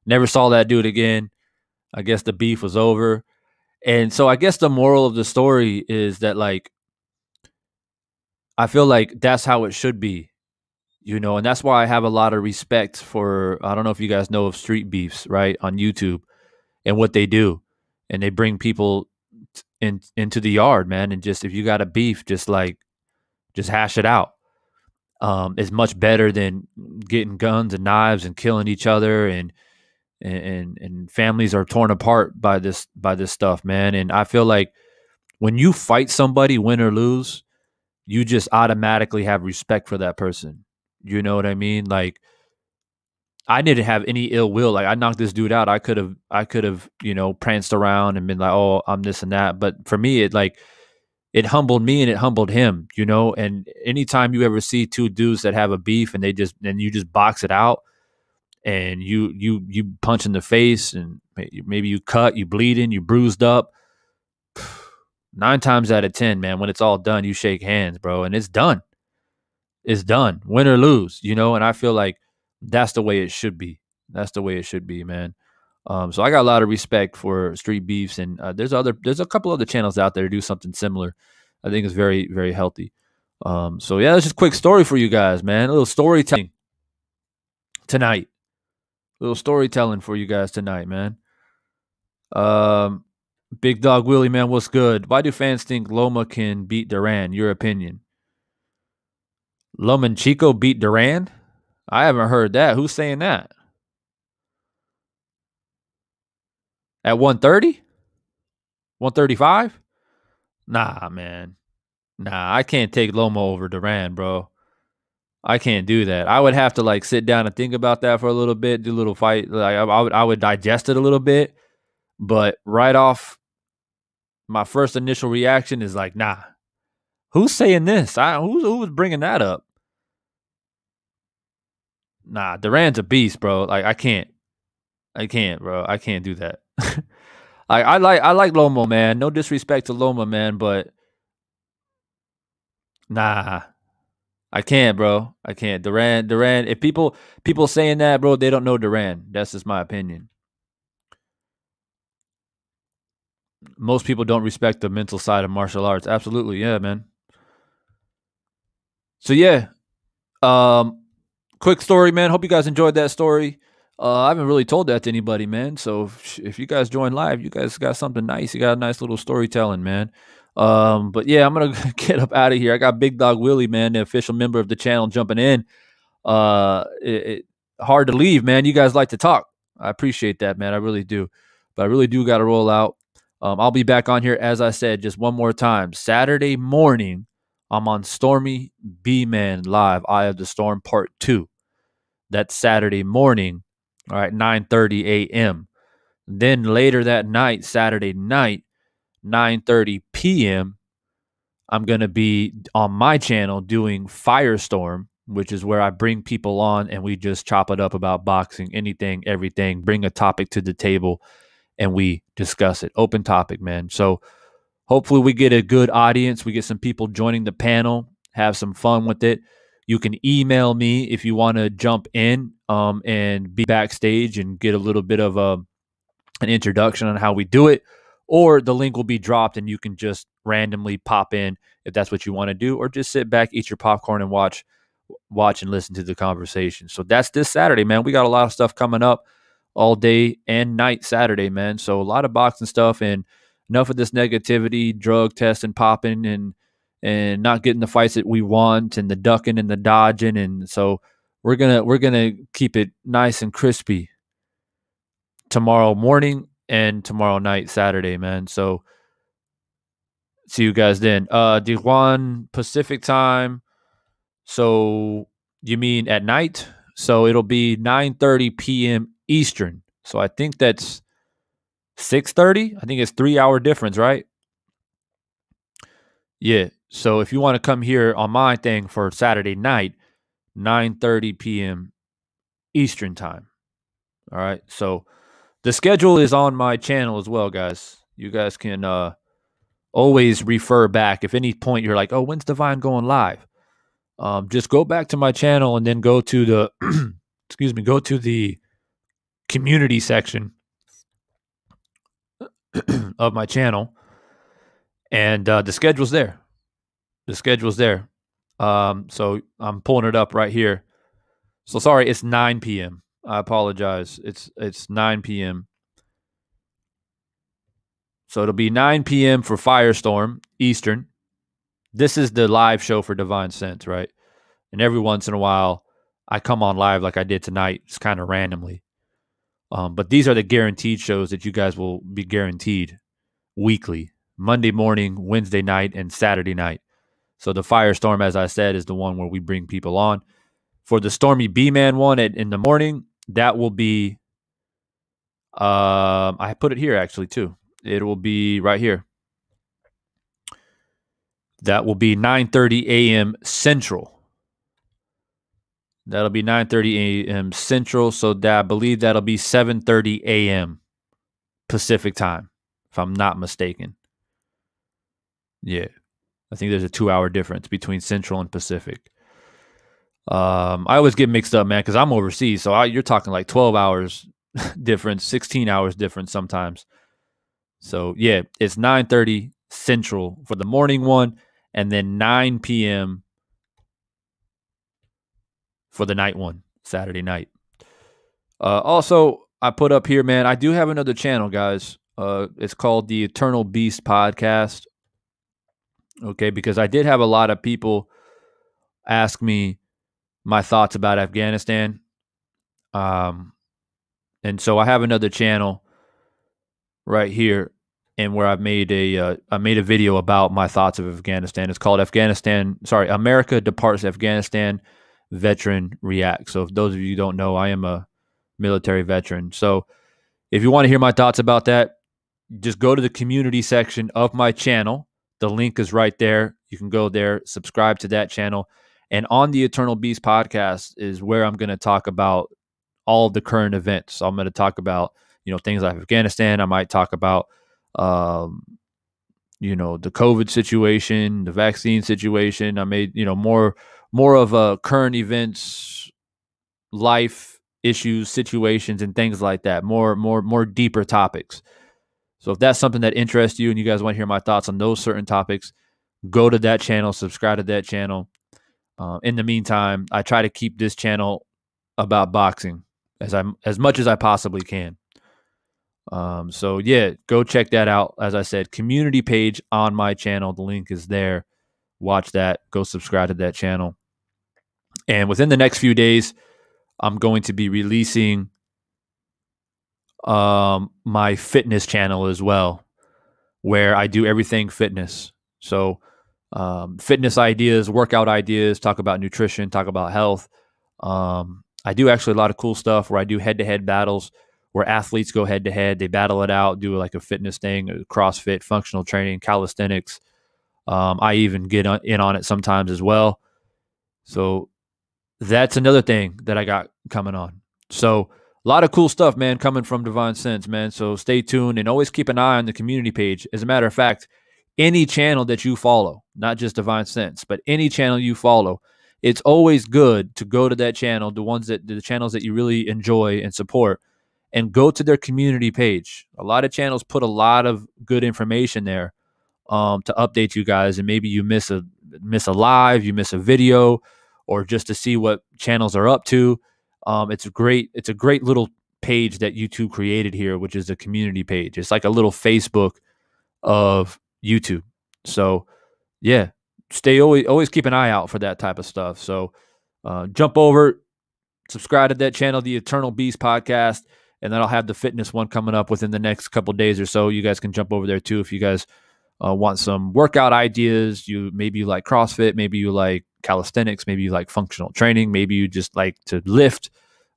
Never saw that dude again. I guess the beef was over. And so I guess the moral of the story is that like, I feel like that's how it should be, and that's why I have a lot of respect for, I don't know if you guys know of Street Beefs, right, on YouTube and what they do. And they bring people into the yard, man. And just, if you got a beef, just hash it out. It's much better than getting guns and knives and killing each other, and families are torn apart by this stuff, man. And I feel like when you fight somebody, win or lose, you just automatically have respect for that person. You know what I mean? Like, I didn't have any ill will. Like, I knocked this dude out. I could have, pranced around and been like, oh, I'm this and that. But for me, it humbled me and it humbled him, and anytime you ever see two dudes that have a beef and you just box it out and you punch in the face and maybe you cut, you bleeding, you bruised up, 9 times out of 10, man, when it's all done, you shake hands, bro, and it's done. It's done, win or lose, and I feel like that's the way it should be. That's the way it should be, man. So I got a lot of respect for street beefs, and there's a couple other channels out there that do something similar. I think it's very, very healthy. So yeah, that's just a quick story for you guys, man. A little storytelling tonight. A little storytelling for you guys tonight, man. Big Dog Willie, man, what's good? Why do fans think Loma can beat Duran? Your opinion? Lomachenko beat Duran? I haven't heard that. Who's saying that? At 130? 135? Nah, man. Nah, I can't take Loma over Duran, bro. I can't do that. I would have to sit down and think about that for a little bit, do a little fight. Like I would digest it a little bit, but right off, my first initial reaction is like, nah. Who's saying this? Who was bringing that up? Nah, Duran's a beast, bro. Like I can't, bro. I can't do that. I like Loma, man. No disrespect to Loma, man, but nah, I can't, bro. I can't. Duran. If people saying that, bro, they don't know Duran. That's just my opinion. Most people don't respect the mental side of martial arts. Absolutely, yeah, man. So yeah, quick story, man. Hope you guys enjoyed that story. I haven't really told that to anybody, man. So if you guys join live, you guys got something nice. You got a nice little storytelling, man. But yeah, I'm gonna get up out of here. I got Big Dog Willie, man, the official member of the channel, jumping in. Hard to leave, man. You guys like to talk. I appreciate that, man. I really do. But I really do got to roll out. I'll be back on here, as I said, just one more time. Saturday morning, I'm on Stormy B-Man Live, Eye of the Storm Part 2. That's Saturday morning, all right, 9:30 a.m. Then later that night, Saturday night, 9:30 p.m., I'm going to be on my channel doing Firestorm, which is where I bring people on and we just chop it up about boxing, anything, everything, bring a topic to the table, and we discuss it. Open topic, man. So hopefully we get a good audience. We get some people joining the panel, have some fun with it. You can email me if you want to jump in and be backstage and get a little bit of an introduction on how we do it. Or the link will be dropped and you can just randomly pop in if that's what you want to do. Or just sit back, eat your popcorn, and watch and listen to the conversation. So that's this Saturday, man. We got a lot of stuff coming up all day and night Saturday, man. So a lot of boxing stuff, and enough of this negativity, drug testing, popping, and not getting the fights that we want, and the ducking and the dodging. And so we're gonna keep it nice and crispy tomorrow morning and tomorrow night, Saturday, man. So see you guys then. Tijuana Pacific time. So you mean at night? So it'll be 9:30 p.m. Eastern. So I think that's 6:30. I think it's 3-hour difference, right? Yeah. So if you want to come here on my thing for Saturday night, 9:30 p.m. Eastern time. All right. So the schedule is on my channel as well, guys. You guys can always refer back. If any point you're like, oh, when's Devin going live? Just go back to my channel and then go to the go to the community section of my channel, and the schedule's there. The schedule's there. So I'm pulling it up right here. So sorry, it's 9 p.m. I apologize. It's 9 p.m. So it'll be 9 p.m. for Firestorm Eastern. This is the live show for Divine Sense, right? And every once in a while, I come on live like I did tonight, just kind of randomly. But these are the guaranteed shows that you guys will be guaranteed weekly, Monday morning, Wednesday night, and Saturday night. So the Firestorm, as I said, is the one where we bring people on. For the Stormy B-Man one in the morning, that will be, I put it here actually too. It will be right here. That will be 9:30 a.m. Central. That'll be 9:30 a.m. Central. So I believe that'll be 7:30 a.m. Pacific time, if I'm not mistaken. Yeah. I think there's a 2-hour difference between Central and Pacific. I always get mixed up, man, because I'm overseas. So you're talking like 12 hours difference, 16 hours difference sometimes. So, yeah, it's 9:30 Central for the morning one, and then 9 p.m. for the night one, Saturday night. Also, I put up here, man, I do have another channel, guys. It's called the Eternal Beast Podcast. Okay, because I did have a lot of people ask me my thoughts about Afghanistan. And so I have another channel right here, and where I made a video about my thoughts of Afghanistan. It's called America Departs Afghanistan Veteran Reacts. So if those of you who don't know, I am a military veteran. So if you want to hear my thoughts about that, just go to the community section of my channel. The link is right there. You can go there, subscribe to that channel. And on the Eternal Beast Podcast is where I'm going to talk about all of the current events. So I'm going to talk about, things like Afghanistan. I might talk about, the COVID situation, the vaccine situation. I made, more of a current events, life issues, situations, and things like that. More deeper topics. So if that's something that interests you and you guys want to hear my thoughts on those certain topics, go to that channel, subscribe to that channel. In the meantime, I try to keep this channel about boxing as much as I possibly can. So yeah, go check that out. As I said, community page on my channel. The link is there. Watch that. Go subscribe to that channel. And within the next few days, I'm going to be releasing my fitness channel as well, where I do everything fitness. So fitness ideas, workout ideas, talk about nutrition, talk about health. I do actually a lot of cool stuff where I do head-to-head battles where athletes go head-to-head. They battle it out, do like a fitness thing, CrossFit, functional training, calisthenics. I even get in on it sometimes as well. So that's another thing that I got coming on. So a lot of cool stuff, man, coming from Divine Sense, man. So stay tuned and always keep an eye on the community page. As a matter of fact, any channel that you follow, not just Divine Sense, but any channel you follow, it's always good to go to that channel, the channels that you really enjoy and support, and go to their community page. A lot of channels put a lot of good information there to update you guys, and maybe you miss a live, you miss a video, or just to see what channels are up to. It's a great little page that YouTube created here, which is a community page. It's like a little Facebook of YouTube. So yeah, always keep an eye out for that type of stuff. So jump over, subscribe to that channel, the Eternal Beast Podcast, and then I'll have the fitness one coming up within the next couple days or so. You guys can jump over there too if you guys want some workout ideas. Maybe you like CrossFit, maybe you like calisthenics, maybe you like functional training, maybe you just like to lift.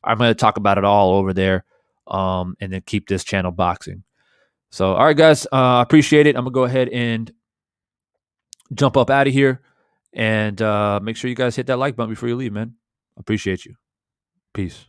I'm going to talk about it all over there, and then keep this channel boxing. So, all right, guys, I appreciate it. I'm going to go ahead and jump up out of here, and make sure you guys hit that like button before you leave, man. I appreciate you. Peace.